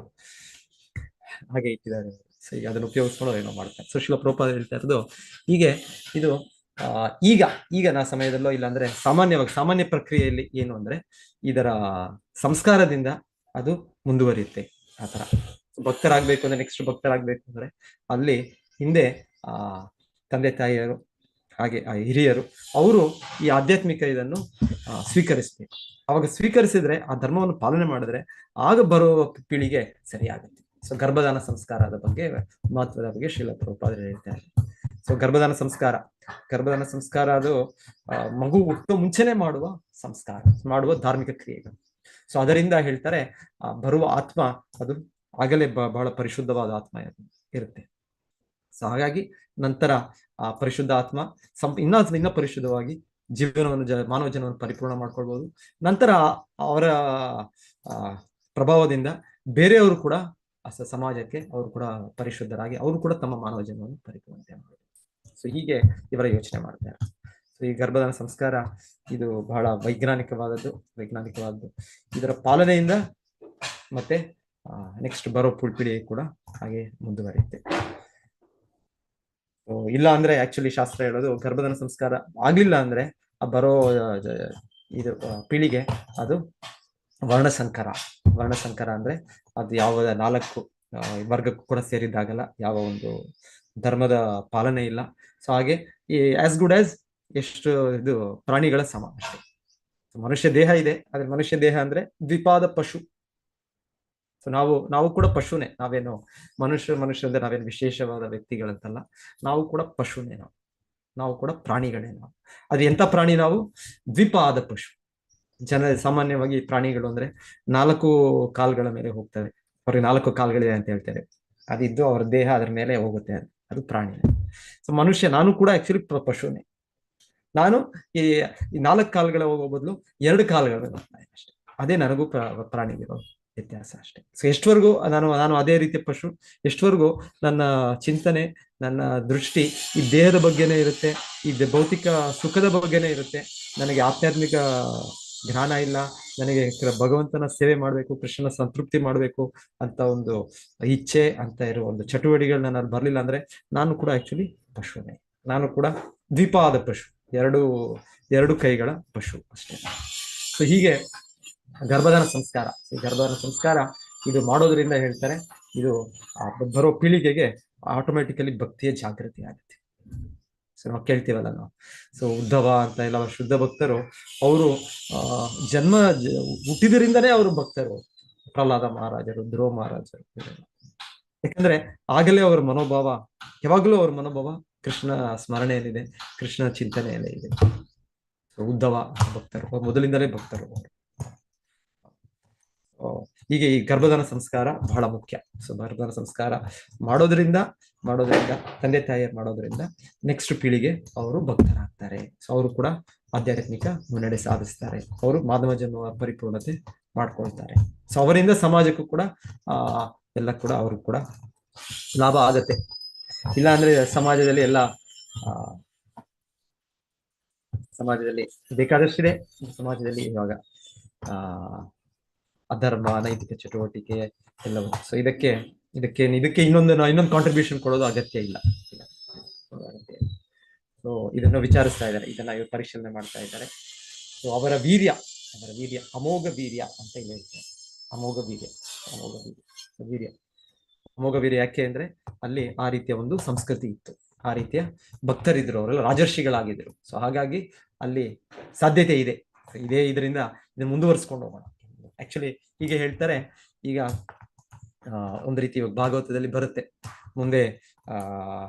ಹಾಗೆ ಇಟ್ಟಿದ್ದಾರೆ. ಸೊ ಈಗ ಅದನ್ನ ಉಪಯೋಗಿಸ್ಕೊಂಡು ಏನೋ ಮಾಡ್ತಾರೆ. ಸೊ ಶಿಲ ಪ್ರಭುಪಾದ ಹೇಳ್ತಾ ಇರೋದು ಹೀಗೆ, ಇದು ಈಗ ನಾ ಸಮಯದಲ್ಲೋ ಇಲ್ಲ ಅಂದ್ರೆ ಸಾಮಾನ್ಯ ಪ್ರಕ್ರಿಯೆಯಲ್ಲಿ ಏನು ಅಂದ್ರೆ ಇದರ ಸಂಸ್ಕಾರದಿಂದ ಅದು ಮುಂದುವರಿಯುತ್ತೆ. ಆತರ ಭಕ್ತರಾಗ್ಬೇಕು ಅಂದ್ರೆ, ನೆಕ್ಸ್ಟ್ ಭಕ್ತರಾಗ್ಬೇಕು ಅಂದ್ರೆ ಅಲ್ಲಿ ಹಿಂದೆ ತಂದೆ ತಾಯಿಯರು ಹಾಗೆ ಹಿರಿಯರು ಅವರು ಈ ಆಧ್ಯಾತ್ಮಿಕ ಇದನ್ನು ಸ್ವೀಕರಿಸ್ಬೇಕು. ಅವಾಗ ಸ್ವೀಕರಿಸಿದ್ರೆ, ಆ ಧರ್ಮವನ್ನು ಪಾಲನೆ ಮಾಡಿದ್ರೆ ಆಗ ಬರುವ ಪೀಳಿಗೆ ಸರಿಯಾಗುತ್ತೆ. ಸೊ ಗರ್ಭದಾನ ಸಂಸ್ಕಾರದ ಬಗ್ಗೆ, ಮಹತ್ವದ ಬಗ್ಗೆ ಶ್ರೀಲ ಪ್ರಭುಪಾದರು ಹೇಳ್ತಾರೆ. ಸೊ ಗರ್ಭದಾನ ಸಂಸ್ಕಾರ ಅದು ಮಗು ಹುಟ್ಟೋ ಮುಂಚೆನೆ ಮಾಡುವ ಧಾರ್ಮಿಕ ಕ್ರಿಯೆಗಳು. ಸೊ ಅದರಿಂದ ಹೇಳ್ತಾರೆ ಬರುವ ಆತ್ಮ ಅದು ಆಗಲೇ ಬಹಳ ಪರಿಶುದ್ಧವಾದ ಆತ್ಮ ಇರುತ್ತೆ. ಸೊ ಹಾಗಾಗಿ ನಂತರ ಆ ಪರಿಶುದ್ಧ ಆತ್ಮ ಇನ್ನ ಪರಿಶುದ್ಧವಾಗಿ ಮಾನವ ಜೀವನವನ್ನು ಪರಿಪೂರ್ಣ ಮಾಡ್ಕೊಳ್ಬಹುದು. ನಂತರ ಅವರ ಪ್ರಭಾವದಿಂದ ಬೇರೆಯವರು ಕೂಡ ಸಮಾಜಕ್ಕೆ ಅವರು ಕೂಡ ಪರಿಶುದ್ಧರಾಗಿ ಅವರು ಕೂಡ ತಮ್ಮ ಮಾನವ ಜನ್ಮವನ್ನು ಪರಿಪೂರ್ಣತೆ ಮಾಡಬಹುದು. ಸೊ ಹೀಗೆ ಇವರ ಯೋಚನೆ ಮಾಡ್ತಾರೆ. ಸೊ ಈ ಗರ್ಭಧಾನ ಸಂಸ್ಕಾರ ಇದು ಬಹಳ ವೈಜ್ಞಾನಿಕವಾದದ್ದು. ಇದರ ಪಾಲನೆಯಿಂದ ಮತ್ತೆ ನೆಕ್ಸ್ಟ್ ಬರೋ ಪೀಳಿಗೆ ಕೂಡ ಹಾಗೆ ಮುಂದುವರಿಯುತ್ತೆ. ಇಲ್ಲ ಅಂದ್ರೆ ಆಕ್ಚುಲಿ ಶಾಸ್ತ್ರ ಹೇಳೋದು ಗರ್ಭಧಾನ ಸಂಸ್ಕಾರ ಆಗ್ಲಿಲ್ಲ ಅಂದ್ರೆ ಆ ಬರೋ ಇದು ಪೀಳಿಗೆ ಅದು ವರ್ಣಸಂಕರ ಅಂದ್ರೆ ಅದು ಯಾವ 4 ವರ್ಗಕ್ಕೂ ಕೂಡ ಸೇರಿದ್ದಾಗಲ್ಲ, ಯಾವ ಒಂದು ಧರ್ಮದ ಪಾಲನೆ ಇಲ್ಲ. ಸೊ ಹಾಗೆ ಈ ಆಸ್ ಗುಡ್ ಆಸ್ ಎಷ್ಟು ಇದು ಪ್ರಾಣಿಗಳ ಸಮ ಅಷ್ಟೇ. ಮನುಷ್ಯ ದೇಹ ಇದೆ, ಆದ್ರೆ ಮನುಷ್ಯ ದೇಹ ಅಂದ್ರೆ ದ್ವಿಪಾದ ಪಶು. ಸೊ ನಾವು ಕೂಡ ಪಶುನೇ. ನಾವೇನು ಮನುಷ್ಯ ಅಂದ್ರೆ ನಾವೇನು ವಿಶೇಷವಾದ ವ್ಯಕ್ತಿಗಳಂತಲ್ಲ, ನಾವು ಕೂಡ ಪಶುನೇ. ನಾವು ಕೂಡ ಪ್ರಾಣಿಗಳೇ. ಅದು ಎಂತ ಪ್ರಾಣಿ? ನಾವು ದ್ವಿಪಾದ ಪಶು. ಸಾಮಾನ್ಯವಾಗಿ ಪ್ರಾಣಿಗಳು ಅಂದ್ರೆ 4 ಕಾಲ್ಗಳ ಮೇಲೆ ಹೋಗ್ತವೆ, ಅವ್ರಿಗೆ 4 ಕಾಲ್ಗಳಿದೆ ಅಂತ ಹೇಳ್ತಾರೆ. ಅದಿದ್ದು ಅವ್ರ ದೇಹ ಅದ್ರ ಮೇಲೆ ಹೋಗುತ್ತೆ, ಅದು ಪ್ರಾಣಿ. ಸೊ ನಾನು ಕೂಡ ಆಕ್ಚುಲಿ ಪಶುನೇ. ನಾನು ಈ 4 ಕಾಲ್ಗಳ ಹೋಗೋ ಬದಲು 2 ಕಾಲ್ಗಳು ಅಷ್ಟೇ. ಅದೇ ನನಗೂ ಪ್ರಾಣಿಗಿರೋ ವ್ಯತ್ಯಾಸ ಅಷ್ಟೇ. ಸೊ ಎಷ್ಟವರೆಗೂ ನಾನು ಅದೇ ರೀತಿಯ ಪಶು, ಎಷ್ಟವರೆಗೂ ನನ್ನ ಚಿಂತನೆ, ನನ್ನ ದೃಷ್ಟಿ ಈ ದೇಹದ ಬಗ್ಗೆನೇ ಇರುತ್ತೆ, ಈ ಭೌತಿಕ ಸುಖದ ಬಗ್ಗೆನೇ ಇರುತ್ತೆ. ನನಗೆ ಆಧ್ಯಾತ್ಮಿಕ ಜ್ಞಾನ ಇಲ್ಲ, ನನಗೆ ಭಗವಂತನ ಸೇವೆ ಮಾಡಬೇಕು, ಕೃಷ್ಣನ ಸಂತೃಪ್ತಿ ಮಾಡಬೇಕು ಅಂತ ಒಂದು ಇಚ್ಛೆ ಅಂತ ಇರೋ ಒಂದು ಚಟುವಟಿಕೆಗಳನ್ನ ನಾನು ಬರ್ಲಿಲ್ಲ ಅಂದ್ರೆ ನಾನು ಕೂಡ ಆಕ್ಚುಲಿ ಪಶುನೇ. ನಾನು ಕೂಡ ದ್ವಿಪಾದ ಪಶು, ಎರಡು ಕೈಗಳ ಪಶು ಅಷ್ಟೇ. ಸೊ ಹೀಗೆ ಗರ್ಭಧಾನ ಸಂಸ್ಕಾರ, ಈ ಗರ್ಭಧಾನ ಸಂಸ್ಕಾರ ಇದು ಮಾಡೋದ್ರಿಂದ ಹೇಳ್ತಾರೆ, ಇದು ಬರೋ ಪೀಳಿಗೆಗೆ ಆಟೋಮೆಟಿಕಲಿ ಭಕ್ತಿಯ ಜಾಗೃತಿ ಆಗುತ್ತೆ. ಸೊ ನಾವು ಕೇಳ್ತೀವಲ್ಲ ನಾವು, ಸೊ ಉದ್ಧವ ಅಂತ ಎಲ್ಲ ಶುದ್ಧ ಭಕ್ತರು, ಅವರು ಜನ್ಮ ಹುಟ್ಟಿದ್ರಿಂದನೇ ಅವರು ಭಕ್ತರು. ಪ್ರಹ್ಲಾದ ಮಹಾರಾಜರು, ಧ್ರುವ ಮಹಾರಾಜರು, ಯಾಕಂದ್ರೆ ಆಗಲೇ ಅವ್ರ ಮನೋಭಾವ, ಯಾವಾಗಲೂ ಅವ್ರ ಮನೋಭಾವ ಕೃಷ್ಣ ಸ್ಮರಣೆಯಲ್ಲಿದೆ, ಕೃಷ್ಣ ಚಿಂತನೆಯಲ್ಲೇ ಇದೆ. ಉದ್ಧವ ಭಕ್ತರು, ಮೊದಲಿಂದಲೇ ಭಕ್ತರು. ಹೀಗೆ ಈ ಗರ್ಭಧಾನ ಸಂಸ್ಕಾರ ಬಹಳ ಮುಖ್ಯ. ಸೊ ಗರ್ಭಧಾನ ಸಂಸ್ಕಾರ ಮಾಡೋದ್ರಿಂದ ತಂದೆ ತಾಯಿಯರು ಮಾಡೋದ್ರಿಂದ ನೆಕ್ಸ್ಟ್ ಪೀಳಿಗೆ ಅವರು ಭಕ್ತರಾಗ್ತಾರೆ. ಸೊ ಅವರು ಕೂಡ ಆಧ್ಯಾತ್ಮಿಕ ಮುನ್ನಡೆ ಸಾಧಿಸ್ತಾರೆ, ಅವರು ಮಾನವ ಜನ್ಮ ಪರಿಪೂರ್ಣತೆ ಮಾಡ್ಕೊಳ್ತಾರೆ. ಸೊ ಅವರಿಂದ ಸಮಾಜಕ್ಕೂ ಕೂಡ ಎಲ್ಲ ಕೂಡ ಅವ್ರಿಗೆ ಕೂಡ ಲಾಭ ಆಗತ್ತೆ. ಇಲ್ಲ ಅಂದ್ರೆ ಸಮಾಜದಲ್ಲಿ ಸಮಾಜದಲ್ಲಿ ಬೇಕಾದಷ್ಟಿದೆ. ಸಮಾಜದಲ್ಲಿ ಇವಾಗ ಅಧರ್ಮ, ನೈತಿಕ ಚಟುವಟಿಕೆ ಎಲ್ಲವೂ. ಸೊ ಇದಕ್ಕೆ ಇನ್ನೊಂದು ಕಾಂಟ್ರಿಬ್ಯೂಷನ್ ಕೊಡೋದು ಅಗತ್ಯ ಇಲ್ಲ. ಸೊ ಇದನ್ನ ವಿಚಾರಿಸ್ತಾ ಇದ್ದಾರೆ, ಇದನ್ನ ಇವರು ಪರಿಶೀಲನೆ ಮಾಡ್ತಾ ಇದ್ದಾರೆ. ಸೊ ಅವರ ವೀರ್ಯ ಅಮೋಘ ವೀರ್ಯ ಅಂತ ಹೇಳ್ತಾರೆ. ಅಮೋಘ ವೀರ್ಯ ಯಾಕೆ ಅಂದ್ರೆ ಅಲ್ಲಿ ಆ ರೀತಿಯ ಒಂದು ಸಂಸ್ಕೃತಿ ಇತ್ತು, ಆ ರೀತಿಯ ಭಕ್ತರಿದ್ರು, ಅವರೆಲ್ಲ ರಾಜರ್ಷಿಗಳಾಗಿದ್ರು. ಸೊ ಹಾಗಾಗಿ ಅಲ್ಲಿ ಸಾಧ್ಯತೆ ಇದೆ. ಇದರಿಂದ ಇದನ್ನ ಮುಂದುವರಿಸ್ಕೊಂಡು ಹೋಗೋಣ. ಆಕ್ಚುಲಿ ಹೀಗೆ ಹೇಳ್ತಾರೆ. ಈಗ ಒಂದು ರೀತಿ ಭಾಗವತದಲ್ಲಿ ಬರುತ್ತೆ, ಮುಂದೆ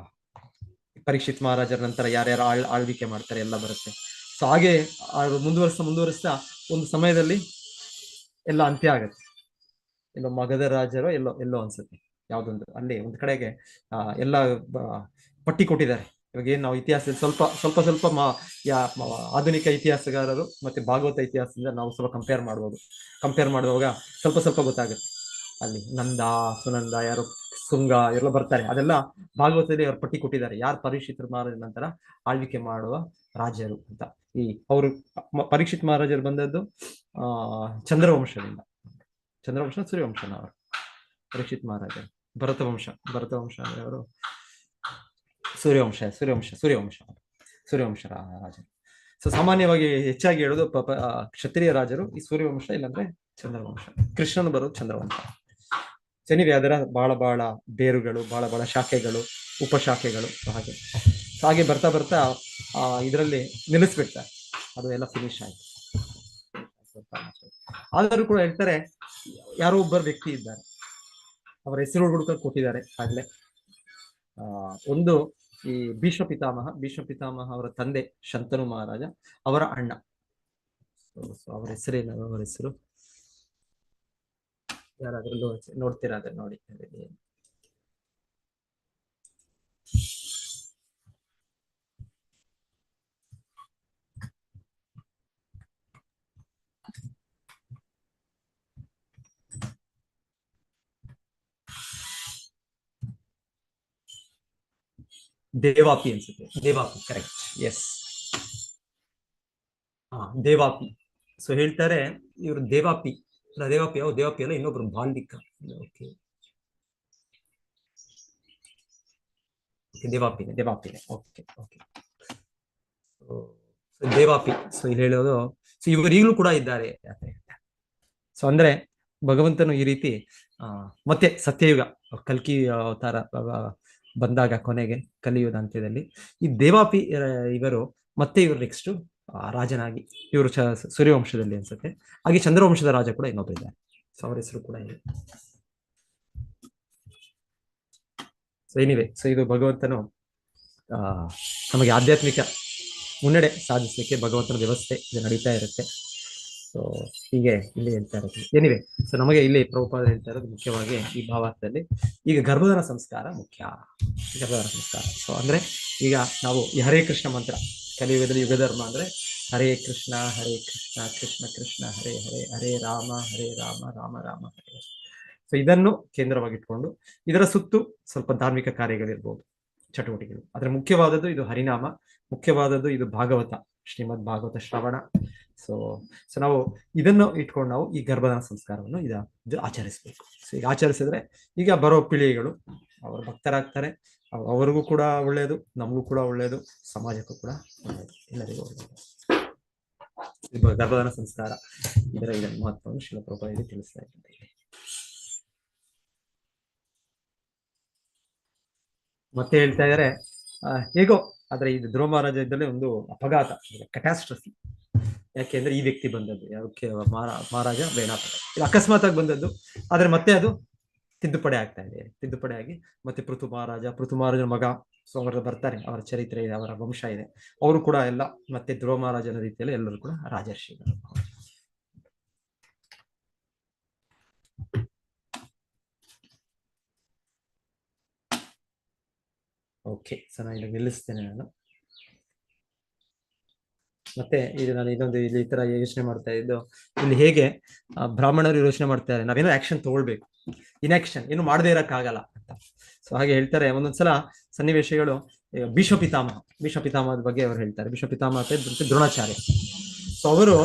ಪರೀಕ್ಷಿತ್ ಮಹಾರಾಜರ ನಂತರ ಯಾರ್ಯಾರು ಆಳ್ವಿಕೆ ಮಾಡ್ತಾರೆ ಎಲ್ಲ ಬರುತ್ತೆ. ಸೊ ಹಾಗೆ ಮುಂದುವರಿಸ್ತಾ ಒಂದು ಸಮಯದಲ್ಲಿ ಎಲ್ಲ ಅಂತ್ಯ ಆಗತ್ತೆ. ಎಲ್ಲೋ ಮಗಧ ರಾಜರು ಎಲ್ಲೋ ಅನ್ಸುತ್ತೆ, ಯಾವ್ದೊಂದು ಅಲ್ಲಿ ಒಂದು ಕಡೆಗೆ ಎಲ್ಲ ಪಟ್ಟಿ ಕೊಟ್ಟಿದ್ದಾರೆ. ಇವಾಗ ಏನ್ ನಾವು ಇತಿಹಾಸದಲ್ಲಿ ಸ್ವಲ್ಪ ಆಧುನಿಕ ಇತಿಹಾಸಗಾರರು ಮತ್ತೆ ಭಾಗವತ ಇತಿಹಾಸದಿಂದ ನಾವು ಸ್ವಲ್ಪ ಕಂಪೇರ್ ಮಾಡುವಾಗ ಸ್ವಲ್ಪ ಗೊತ್ತಾಗುತ್ತೆ. ಅಲ್ಲಿ ನಂದ, ಸುನಂದ, ಯಾರು ಸುಂಗ ಎಲ್ಲ ಬರ್ತಾರೆ. ಅದೆಲ್ಲ ಭಾಗವತದಲ್ಲಿ ಅವ್ರು ಪಟ್ಟಿ ಕೊಟ್ಟಿದ್ದಾರೆ, ಯಾರು ಪರೀಕ್ಷಿತ್ ಮಹಾರಾಜರ ನಂತರ ಆಳ್ವಿಕೆ ಮಾಡುವ ರಾಜರು ಅಂತ. ಅವರು ಪರೀಕ್ಷಿತ್ ಮಹಾರಾಜರು ಬಂದದ್ದು ಚಂದ್ರವಂಶದಿಂದ, ಸೂರ್ಯವಂಶನ ಅವರು. ಪರೀಕ್ಷಿತ್ ಮಹಾರಾಜ ಭರತವಂಶ ಅವರು ಸೂರ್ಯವಂಶ ರಾಜರು. ಸೊ ಸಾಮಾನ್ಯವಾಗಿ ಹೆಚ್ಚಾಗಿ ಹೇಳೋದು ಕ್ಷತ್ರಿಯ ರಾಜರು ಈ ಸೂರ್ಯವಂಶ, ಇಲ್ಲಾಂದ್ರೆ ಚಂದ್ರವಂಶ. ಕೃಷ್ಣನು ಬರೋದು ಚಂದ್ರವಂಶ. ಶನಿವೆ ಅದರ ಬಹಳ ಬೇರುಗಳು, ಬಹಳ ಶಾಖೆಗಳು, ಉಪಶಾಖೆಗಳು. ಹಾಗೆ ಬರ್ತಾ ಇದರಲ್ಲಿ ನಿಲ್ಲಿಸ್ಬಿಡ್ತಾರೆ, ಅದು ಎಲ್ಲ ಫಿನಿಶ್ ಆಯ್ತು. ಆದರೂ ಕೂಡ ಹೇಳ್ತಾರೆ, ಯಾರೋ ಒಬ್ಬರು ವ್ಯಕ್ತಿ ಇದ್ದಾರೆ, ಅವರ ಹೆಸರು ಹುಡುಕ ಕೊಟ್ಟಿದ್ದಾರೆ ಆಗ್ಲೇ. ಒಂದು ಈ ಭೀಷ್ಮ ಪಿತಾಮಹ ಅವರ ತಂದೆ ಶಂತನು ಮಹಾರಾಜ, ಅವರ ಅಣ್ಣ. ಅವರ ಹೆಸರೇನು? ಅವರ ಹೆಸರು ಯಾರಾದ್ರೂ ನೋಡ್ತೀರಾ? ಅದೇ ನೋಡಿ. ದೇವಾಪಿ ಅನ್ಸುತ್ತೆ. Devapi, correct, yes. Devapi. So ಹೇಳ್ತಾರೆ ಇವರು ದೇವಾಪಿ ಅಲ್ಲ, ಇನ್ನೊಬ್ರು ಬಾಲ್ವಿಕ. ಓಕೆ, ದೇವಾಪಿನೇ. ಓಕೆ. ದೇವಾಪಿ. ಸೊ ಇಲ್ಲಿ ಹೇಳೋದು, ಸೊ ಇವರು ಈಗಲೂ ಕೂಡ ಇದ್ದಾರೆ ಅಂತ ಹೇಳ್ತಾರೆ. ಸೊ ಅಂದ್ರೆ ಭಗವಂತನು ಈ ರೀತಿ ಮತ್ತೆ ಸತ್ಯಯುಗ ಕಲ್ಕಿ ಅವತಾರ ಬಂದಾಗ, ಕೊನೆಗೆ ಕಲಿಯುಗದ ಅಂತ್ಯದಲ್ಲಿ ಈ ದೇವಾಪಿ ಇವರು ನೆಕ್ಸ್ಟ್ ರಾಜನಾಗಿ, ಇವರು ಸೂರ್ಯವಂಶದಲ್ಲಿ ಅನ್ಸುತ್ತೆ. ಹಾಗೆ ಚಂದ್ರವಂಶದ ರಾಜ ಕೂಡ ಇನ್ನೊಬ್ಬ ಇದ್ದಾರೆ. ಸೊ ಅವರ ಹೆಸರು ಕೂಡ ಇದೆ. ಸೊ ಎನಿವೆ, ಸೊ ಇದು ಭಗವಂತನು ನಮಗೆ ಆಧ್ಯಾತ್ಮಿಕ ಮುನ್ನಡೆ ಸಾಧಿಸಲಿಕ್ಕೆ ಭಗವಂತನ ವ್ಯವಸ್ಥೆ ಇದು ನಡೀತಾ ಇರುತ್ತೆ. ಸೊ ಹೀಗೆ ಇಲ್ಲಿ ಹೇಳ್ತಾ ಇರೋದು. ಎನಿವೆ, ಸೊ ನಮಗೆ ಇಲ್ಲಿ ಪ್ರಭುಪಾದ ಹೇಳ್ತಾ ಇರೋದು ಮುಖ್ಯವಾಗಿ ಈ ಭಾವಾರ್ಥದಲ್ಲಿ ಈಗ ಗರ್ಭಧಾರಣ ಸಂಸ್ಕಾರ ಮುಖ್ಯ. ಗರ್ಭಧಾರಣ ಸಂಸ್ಕಾರ ಸೊ ಅಂದ್ರೆ ಈಗ ನಾವು ಈ ಹರೇ ಕೃಷ್ಣ ಮಂತ್ರ, ಕಲಿಯುಗದಲ್ಲಿ ಯುಗಧರ್ಮ ಅಂದ್ರೆ ಹರೇ ಕೃಷ್ಣ ಕೃಷ್ಣ ಕೃಷ್ಣ ಹರೇ ಹರೇ, ಹರೇ ರಾಮ ರಾಮ ರಾಮ ಹರೇ. ಸೊ ಇದನ್ನು ಕೇಂದ್ರವಾಗಿಟ್ಕೊಂಡು ಇದರ ಸುತ್ತು ಸ್ವಲ್ಪ ಧಾರ್ಮಿಕ ಕಾರ್ಯಗಳಿರ್ಬೋದು, ಚಟುವಟಿಕೆಗಳು. ಆದ್ರೆ ಮುಖ್ಯವಾದದ್ದು ಇದು ಹರಿನಾಮ, ಮುಖ್ಯವಾದದ್ದು ಇದು ಭಾಗವತ, ಶ್ರೀಮದ್ ಭಾಗವತ ಶ್ರವಣ. ಸೊ ನಾವು ಇದನ್ನು ಇಟ್ಕೊಂಡು ನಾವು ಈ ಗರ್ಭಧಾರಣ ಸಂಸ್ಕಾರವನ್ನು ಇದು ಆಚರಿಸಬೇಕು. ಸೊ ಈಗ ಆಚರಿಸಿದ್ರೆ ಈಗ ಬರೋ ಪೀಳಿಗೆಗಳು ಅವರು ಭಕ್ತರಾಗ್ತಾರೆ, ಅವರಿಗೂ ಕೂಡ ಒಳ್ಳೆಯದು, ನಮಗೂ ಕೂಡ ಒಳ್ಳೆಯದು, ಸಮಾಜಕ್ಕೂ ಕೂಡ ಒಳ್ಳೆಯದು, ಎಲ್ಲರಿಗೂ ಒಳ್ಳೆಯದು. ಗರ್ಭಧಾರಣ ಸಂಸ್ಕಾರ ಇದರ ಮಹತ್ವವನ್ನು ಶ್ರೀಲ ಪ್ರಭುಪಾದ ತಿಳಿಸ್ತಾ ಇದ್ದಾರೆ. ಮತ್ತೆ ಹೇಳ್ತಾ ಇದ್ದಾರೆ ಹೇಗೋ, ಆದ್ರೆ ಇದು ಧ್ರುವ ಮಹಾರಾಜ ಇದ್ದಲ್ಲಿ ಒಂದು ಅಪಘಾತ, ಕ್ಯಾಟಾಸ್ಟ್ರಫಿ. ಯಾಕೆಂದ್ರೆ ಈ ವ್ಯಕ್ತಿ ಬಂದದ್ದು ಯಾಕೆ ಮಹಾರಾಜ ವೇಣಾಪದ, ಇದು ಅಕಸ್ಮಾತ್ ಆಗಿ ಬಂದದ್ದು. ಆದ್ರೆ ಮತ್ತೆ ಅದು ತಿದ್ದುಪಡಿ ಆಗ್ತಾ ಇದೆ, ತಿದ್ದುಪಡಿ ಆಗಿ ಮತ್ತೆ ಪೃಥು ಮಹಾರಾಜನ ಮಗ, ಸೊ ಅವರು ಬರ್ತಾರೆ, ಅವರ ಚರಿತ್ರೆ ಇದೆ, ಅವರ ವಂಶ ಇದೆ, ಅವರು ಕೂಡ ಎಲ್ಲ ಮತ್ತೆ ಧ್ರುವ ಮಹಾರಾಜನ ರೀತಿಯಲ್ಲಿ ಎಲ್ಲರೂ ಕೂಡ ರಾಜರ್ಷಿಗಳು. ಓಕೆ, ಸೊ ನಾನು ಇಲ್ಲಿ ನಿಲ್ಲಿಸ್ತೇನೆ ನಾನು. ಮತ್ತೆ ಇದು ನಾನು ಇನ್ನೊಂದು ಇಲ್ಲಿ ಈ ತರ ಯೋಚನೆ ಮಾಡ್ತಾ ಇದ್ದು, ಇಲ್ಲಿ ಹೇಗೆ ಬ್ರಾಹ್ಮಣರು ಯೋಚನೆ ಮಾಡ್ತಾರೆ, ನಾವೇನೋ ಆಕ್ಷನ್ ತಗೊಳ್ಬೇಕು, ಇನ್ಆಕ್ಷನ್ ಏನು ಮಾಡದೇ ಇರಕ್ಕಾಗಲ್ಲ ಅಂತ. ಸೊ ಹಾಗೆ ಹೇಳ್ತಾರೆ ಒಂದೊಂದ್ಸಲ ಸನ್ನಿವೇಶಗಳು. ಭೀಷ್ಮ ಪಿತಾಮಹದ ಬಗ್ಗೆ ಅವರು ಹೇಳ್ತಾರೆ. ಭೀಷ್ಮ ಪಿತಾಮಹ ದ್ರೋಣಾಚಾರ್ಯ. ಸೊ ಅವರು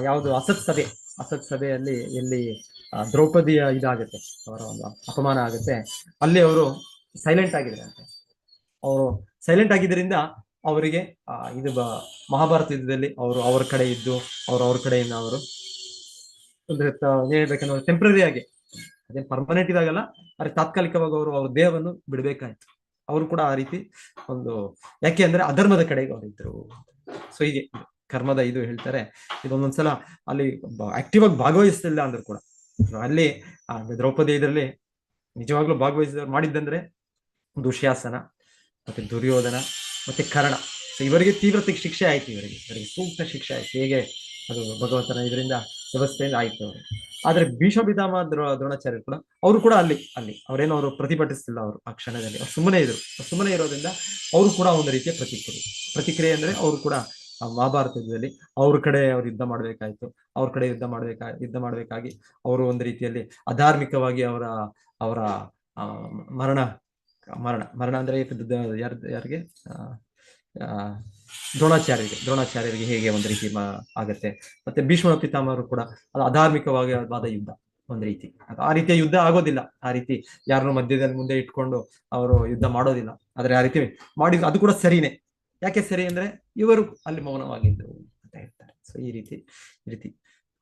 ಯಾವುದು ಅಸತ್ ಸಭೆಯಲ್ಲಿ ಎಲ್ಲಿ ದ್ರೌಪದಿಯ ಇದಾಗುತ್ತೆ, ಅವರ ಒಂದು ಅಪಮಾನ ಆಗುತ್ತೆ, ಅಲ್ಲಿ ಅವರು ಸೈಲೆಂಟ್ ಆಗಿದ್ರಂತೆ. ಅವರು ಸೈಲೆಂಟ್ ಆಗಿದ್ದರಿಂದ ಅವರಿಗೆ ಇದು ಮಹಾಭಾರತ ಯುದ್ಧದಲ್ಲಿ ಅವರು ಅವ್ರ ಕಡೆ ಇದ್ದು ಅವ್ರ ಕಡೆಯಿಂದ ಅವರು ಒಂದು ಹೇಳ್ಬೇಕಂದ್ರೆ ಟೆಂಪ್ರರಿ ಆಗಿ, ಅದೇ ಪರ್ಮನೆಂಟ್ ಇದಾಗಲ್ಲ, ಆದ್ರೆ ತಾತ್ಕಾಲಿಕವಾಗಿ ಅವರು ಅವ್ರ ದೇಹವನ್ನು ಬಿಡ್ಬೇಕಾಯ್ತು. ಅವರು ಕೂಡ ಆ ರೀತಿ ಒಂದು, ಯಾಕೆ ಅಂದ್ರೆ ಅಧರ್ಮದ ಕಡೆಗೆ ಅವರಿದ್ರು. ಸೊ ಹೀಗೆ ಕರ್ಮದ ಇದು ಹೇಳ್ತಾರೆ. ಇದೊಂದೊಂದ್ಸಲ ಅಲ್ಲಿ ಆಕ್ಟಿವ್ ಆಗಿ ಭಾಗವಹಿಸ್ತಿಲ್ಲ ಅಂದ್ರು ಕೂಡ ಅಲ್ಲಿ ದ್ರೌಪದಿ ಇದರಲ್ಲಿ ನಿಜವಾಗ್ಲೂ ಭಾಗವಹಿಸಿದವ್ರು ಮಾಡಿದ್ದಂದ್ರೆ ದುಶ್ಯಾಸನ, ಮತ್ತೆ ದುರ್ಯೋಧನ, ಮತ್ತೆ ಕರ್ಣ. ಸೊ ಇವರಿಗೆ ತೀವ್ರ ಶಿಕ್ಷೆ ಆಯ್ತು, ಇವರಿಗೆ ಸೂಕ್ತ ಶಿಕ್ಷೆ ಆಯ್ತು. ಹೇಗೆ ಅದು ಭಗವಂತನ ಇದರಿಂದ ವ್ಯವಸ್ಥೆಯಿಂದ ಆಯ್ತು ಅವರು. ಆದ್ರೆ ಭೀಷ್ಮ ಪಿತಾಮಹ ದ್ರೋಣಾಚಾರ್ಯ ಕೂಡ ಅವರು ಕೂಡ ಅಲ್ಲಿ ಅವರೇನೋ ಅವರು ಪ್ರತಿಭಟಿಸ್ತಿಲ್ಲ. ಅವರು ಆ ಕ್ಷಣದಲ್ಲಿ ಅವ್ರು ಸುಮ್ಮನೆ ಇರೋದ್ರಿಂದ ಅವರು ಕೂಡ ಒಂದು ರೀತಿಯ ಪ್ರತಿಕ್ರಿಯೆ ಅಂದ್ರೆ ಅವರು ಕೂಡ ಮಹಾಭಾರತ ಯುದ್ಧದಲ್ಲಿ ಅವ್ರ ಕಡೆ ಅವ್ರು ಯುದ್ಧ ಮಾಡ್ಬೇಕಾಯ್ತು. ಅವ್ರ ಕಡೆ ಯುದ್ಧ ಮಾಡ್ಬೇಕಾಗಿ ಅವರು ಒಂದು ರೀತಿಯಲ್ಲಿ ಅಧಾರ್ಮಿಕವಾಗಿ ಅವರ ಮರಣ ಅಂದ್ರೆ ಯಾರಿಗೆ ದ್ರೋಣಾಚಾರ್ಯರಿಗೆ ಹೇಗೆ ಒಂದು ರೀತಿ ಆಗತ್ತೆ. ಮತ್ತೆ ಭೀಷ್ಮ ಪಿತಾಮಹರು ಕೂಡ ಅದು ಅಧಾರ್ಮಿಕವಾದ ಯುದ್ಧ ಒಂದು ರೀತಿ. ಆ ರೀತಿಯ ಯುದ್ಧ ಆಗೋದಿಲ್ಲ, ಆ ರೀತಿ ಯಾರನ್ನು ಮಧ್ಯದಲ್ಲಿ ಮುಂದೆ ಇಟ್ಕೊಂಡು ಅವರು ಯುದ್ಧ ಮಾಡೋದಿಲ್ಲ. ಆದ್ರೆ ಆ ರೀತಿ ಮಾಡಿದ್ರು, ಅದು ಕೂಡ ಸರಿನೇ. ಯಾಕೆ ಸರಿ ಅಂದ್ರೆ ಇವರು ಅಲ್ಲಿ ಮೌನವಾಗಿದ್ರು ಅಂತ ಹೇಳ್ತಾರೆ. ಸೊ ಈ ರೀತಿ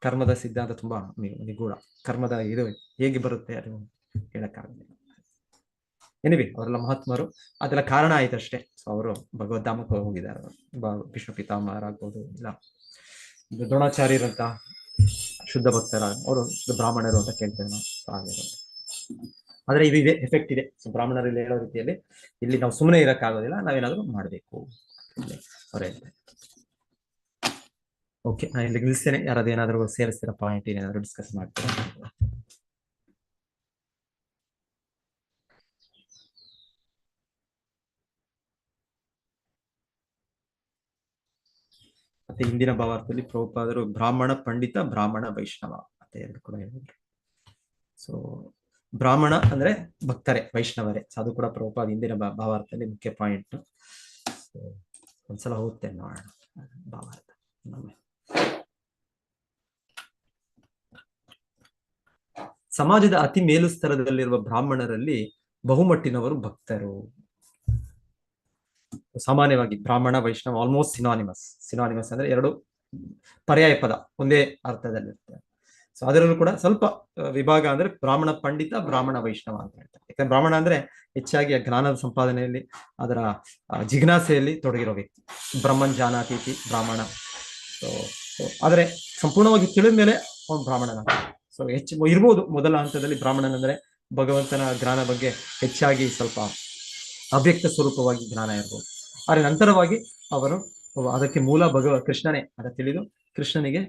ಕರ್ಮದ ಸಿದ್ಧಾಂತ ತುಂಬಾ ನಿಗೂಢ. ಕರ್ಮದ ಇದು ಹೇಗೆ ಬರುತ್ತೆ ಅದು ಹೇಳಕ್ಕಾಗಲ್ಲ. ಎನಿವೆ ಅವರೆಲ್ಲ ಮಹಾತ್ಮರು, ಅದೆಲ್ಲ ಕಾರಣ ಆಯ್ತಷ್ಟೇ. ಸೊ ಅವರು ಭಗವದ್ಧಾಮಕ್ಕೆ ಹೋಗಿದ್ದಾರೆ. ಭೀಷ್ಮ ಪಿತಾಮಹರಾಗ್ಬೋದು, ಇಲ್ಲ ದ್ರೋಣಾಚಾರ್ಯರಂತ ಶುದ್ಧ ಭಕ್ತರ, ಅವರು ಬ್ರಾಹ್ಮಣರು ಅಂತ ಕೇಳ್ತೇವೆ ನಾವು. ಹಾಗೆ ಆದ್ರೆ ಇದು ಇದೆ, ಎಫೆಕ್ಟ್ ಇದೆ. ಸೊ ಬ್ರಾಹ್ಮಣರಲ್ಲಿ ಹೇಳೋ ರೀತಿಯಲ್ಲಿ ಇಲ್ಲಿ ನಾವು ಸುಮ್ಮನೆ ಇರಕ್ಕಾಗೋದಿಲ್ಲ, ನಾವೇನಾದ್ರೂ ಮಾಡ್ಬೇಕು ಅವ್ರು ಹೇಳ್ತಾರೆ. ಓಕೆ, ನಾನು ಇಲ್ಲಿ ನಿಲ್ಲಿಸ್ತೇನೆ. ಯಾರಾದ್ರೂ ಏನಾದ್ರು ಸೇರಿಸ್ತೀರಾ ಪಾಯಿಂಟ್, ಏನಾದ್ರು ಡಿಸ್ಕಸ್ ಮಾಡ್ತೀರಾ? ಮತ್ತೆ ಹಿಂದಿನ ಭಾವಾರ್ಥದಲ್ಲಿ ಪ್ರಭುಪಾದರು ಬ್ರಾಹ್ಮಣ ಪಂಡಿತ, ಬ್ರಾಹ್ಮಣ ವೈಷ್ಣವ ಅಂತ ಎರಡು ಕೂಡ ಹೇಳಿದ್ರು. ಸೊ ಬ್ರಾಹ್ಮಣ ಅಂದ್ರೆ ಭಕ್ತರೇ, ವೈಷ್ಣವರೇ. ಸೊ ಅದು ಕೂಡ ಪ್ರಭುಪಾದ ಹಿಂದಿನ ಭಾವಾರ್ಥದಲ್ಲಿ ಮುಖ್ಯ ಪಾಯಿಂಟ್. ಒಂದ್ಸಲ ಓದ್ತೇನೆ ನೋಡೋಣ ಭಾವಾರ್ಥ. ಸಮಾಜದ ಅತಿ ಮೇಲು ಸ್ತರದಲ್ಲಿರುವ ಬ್ರಾಹ್ಮಣರಲ್ಲಿ ಬಹುಮಟ್ಟಿನವರು ಭಕ್ತರು. ಸಾಮಾನ್ಯವಾಗಿ ಬ್ರಾಹ್ಮಣ ವೈಷ್ಣವ ಆಲ್ಮೋಸ್ಟ್ ಸಿನಾನಿಮಸ್ ಅಂದ್ರೆ ಎರಡು ಪರ್ಯಾಯ ಪದ ಒಂದೇ ಅರ್ಥದಲ್ಲಿರುತ್ತೆ. ಸೊ ಅದರಲ್ಲೂ ಕೂಡ ಸ್ವಲ್ಪ ವಿಭಾಗ ಅಂದ್ರೆ ಬ್ರಾಹ್ಮಣ ಪಂಡಿತ, ಬ್ರಾಹ್ಮಣ ವೈಷ್ಣವ ಅಂತ ಹೇಳ್ತಾರೆ. ಯಾಕಂದ್ರೆ ಬ್ರಾಹ್ಮಣ ಅಂದ್ರೆ ಹೆಚ್ಚಾಗಿ ಆ ಜ್ಞಾನದ ಸಂಪಾದನೆಯಲ್ಲಿ, ಅದರ ಜಿಜ್ಞಾಸೆಯಲ್ಲಿ ತೊಡಗಿರೋ ವ್ಯಕ್ತಿ. ಬ್ರಹ್ಮನ್ ಜಾನಾತೀತಿ ಬ್ರಾಹ್ಮಣ. ಸೊ ಆದ್ರೆ ಸಂಪೂರ್ಣವಾಗಿ ತಿಳಿದ ಮೇಲೆ ಅವನು ಬ್ರಾಹ್ಮಣನಾಗ್ತಾನೆ. ಸೊ ಹೆಚ್ಚು ಇರ್ಬೋದು ಮೊದಲ ಹಂತದಲ್ಲಿ ಬ್ರಾಹ್ಮಣನಂದ್ರೆ ಭಗವಂತನ ಜ್ಞಾನ ಬಗ್ಗೆ ಹೆಚ್ಚಾಗಿ ಸ್ವಲ್ಪ ಅವ್ಯಕ್ತ ಸ್ವರೂಪವಾಗಿ ಜ್ಞಾನ ಇರ್ಬೋದು. ಆದ್ರೆ ನಂತರವಾಗಿ ಅವನು ಅದಕ್ಕೆ ಮೂಲ ಕೃಷ್ಣನೇ ಅಂತ ತಿಳಿದು ಕೃಷ್ಣನಿಗೆ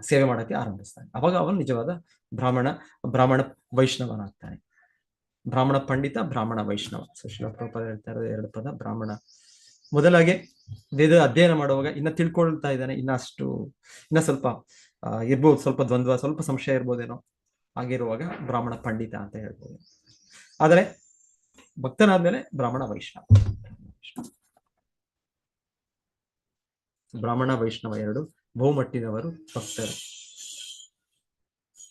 ಸೇವೆ ಮಾಡಕ್ಕೆ ಆರಂಭಿಸ್ತಾನೆ. ಅವಾಗ ಅವನು ನಿಜವಾದ ಬ್ರಾಹ್ಮಣ ವೈಷ್ಣವನಾಗ್ತಾನೆ. ಬ್ರಾಹ್ಮಣ ಪಂಡಿತ, ಬ್ರಾಹ್ಮಣ ವೈಷ್ಣವ. ಸೊ ಶ್ರೀಲ ಪ್ರಭುಪಾದ ಹೇಳ್ತಾ ಇರೋದು ಎರಡು ಪದ. ಬ್ರಾಹ್ಮಣ ಮೊದಲಾಗಿ ವೇದ ಅಧ್ಯಯನ ಮಾಡುವಾಗ ಇನ್ನ ತಿಳ್ಕೊಳ್ತಾ ಇದ್ದಾನೆ, ಇನ್ನ ಸ್ವಲ್ಪ ಇರ್ಬೋದು, ಸ್ವಲ್ಪ ದ್ವಂದ್ವ, ಸ್ವಲ್ಪ ಸಂಶಯ ಇರ್ಬೋದೇನೋ. ಆಗಿರುವಾಗ ಬ್ರಾಹ್ಮಣ ಪಂಡಿತ ಅಂತ ಹೇಳ್ಬೋದು. ಆದರೆ ಭಕ್ತನಾದ್ಮೇಲೆ ಬ್ರಾಹ್ಮಣ ವೈಷ್ಣವ. ಬ್ರಾಹ್ಮಣ ವೈಷ್ಣವ ಎರಡು ಬಹುಮಟ್ಟಿನವರು ಭಕ್ತರು.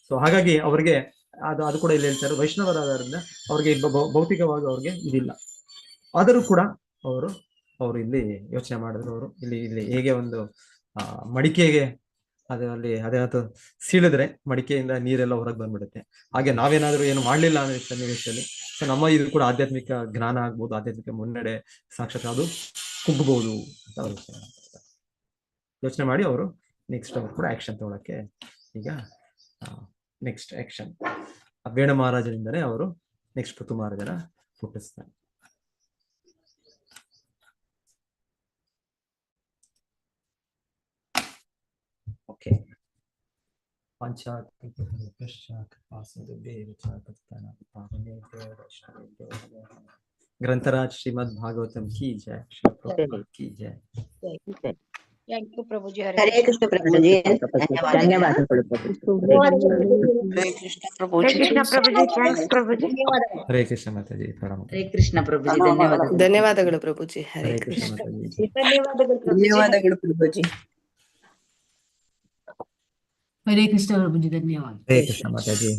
ಸೊ ಹಾಗಾಗಿ ಅವ್ರಿಗೆ ಅದು ಕೂಡ ಇಲ್ಲಿ ಹೇಳ್ತಾರೆ, ವೈಷ್ಣವರಾದ್ರಿಂದ ಅವ್ರಿಗೆ ಭೌತಿಕವಾಗಿ ಅವ್ರಿಗೆ ಇದಿಲ್ಲ. ಆದರೂ ಕೂಡ ಅವರು ಇಲ್ಲಿ ಯೋಚನೆ ಮಾಡಿದ್ರು. ಅವರು ಇಲ್ಲಿ ಹೇಗೆ ಒಂದು ಮಡಿಕೆಗೆ ಅದರಲ್ಲಿ ಅದೇನಾದ್ರು ಸೀಳಿದ್ರೆ ಮಡಿಕೆಯಿಂದ ನೀರೆಲ್ಲ ಹೊರಗೆ ಬಂದ್ಬಿಡುತ್ತೆ, ಹಾಗೆ ನಾವೇನಾದ್ರೂ ಏನು ಮಾಡ್ಲಿಲ್ಲ ಅನ್ನೋ ಸನ್ನಿವೇಶದಲ್ಲಿ ಸೊ ನಮ್ಮ ಇದು ಕೂಡ ಆಧ್ಯಾತ್ಮಿಕ ಜ್ಞಾನ ಆಗ್ಬೋದು, ಆಧ್ಯಾತ್ಮಿಕ ಮುನ್ನಡೆ ಸಾಕ್ಷಾತ್ ಅದು ಕುಗ್ಗಬಹುದು ಅಂತ ಅವರು ಯೋಚನೆ ಮಾಡಿ ಅವರು ನೆಕ್ಸ್ಟ್ ಅವರು ಕೂಡ ಆಕ್ಷನ್ ತಗೊಳಕ್ಕೆ ಈಗ ನೆಕ್ಸ್ಟ್ ಆಕ್ಷನ್ ಬೇಣ ಮಹಾರಾಜರಿಂದಲೇ ಅವರು ನೆಕ್ಸ್ಟ್ ಪೃಥು ಮಹಾರಾಜನ ಹುಟ್ಟಿಸ್ತಾರೆ. ಓಕೆ. ग्रंथराज श्रीमद् भागवतम की जय, श्री प्रभुपाद की जय। थैंक यू प्रभु जी। हरे कृष्ण प्रभु जी, धन्यवाद हरे कृष्ण प्रभु जी, थैंक्स प्रभु जी। हरे कृष्ण माता जी, प्रणाम। हरे कृष्ण प्रभु जी, ಧನ್ಯವಾದಗಳು ಪ್ರಭುಜಿ. हरे कृष्ण माता जी। ಧನ್ಯವಾದಗಳು ಪ್ರಭು जी। ಹರೇ ಕೃಷ್ಣ ಪ್ರಭುಜಿ, ಧನ್ಯವಾದ. हरे कृष्ण माता जी।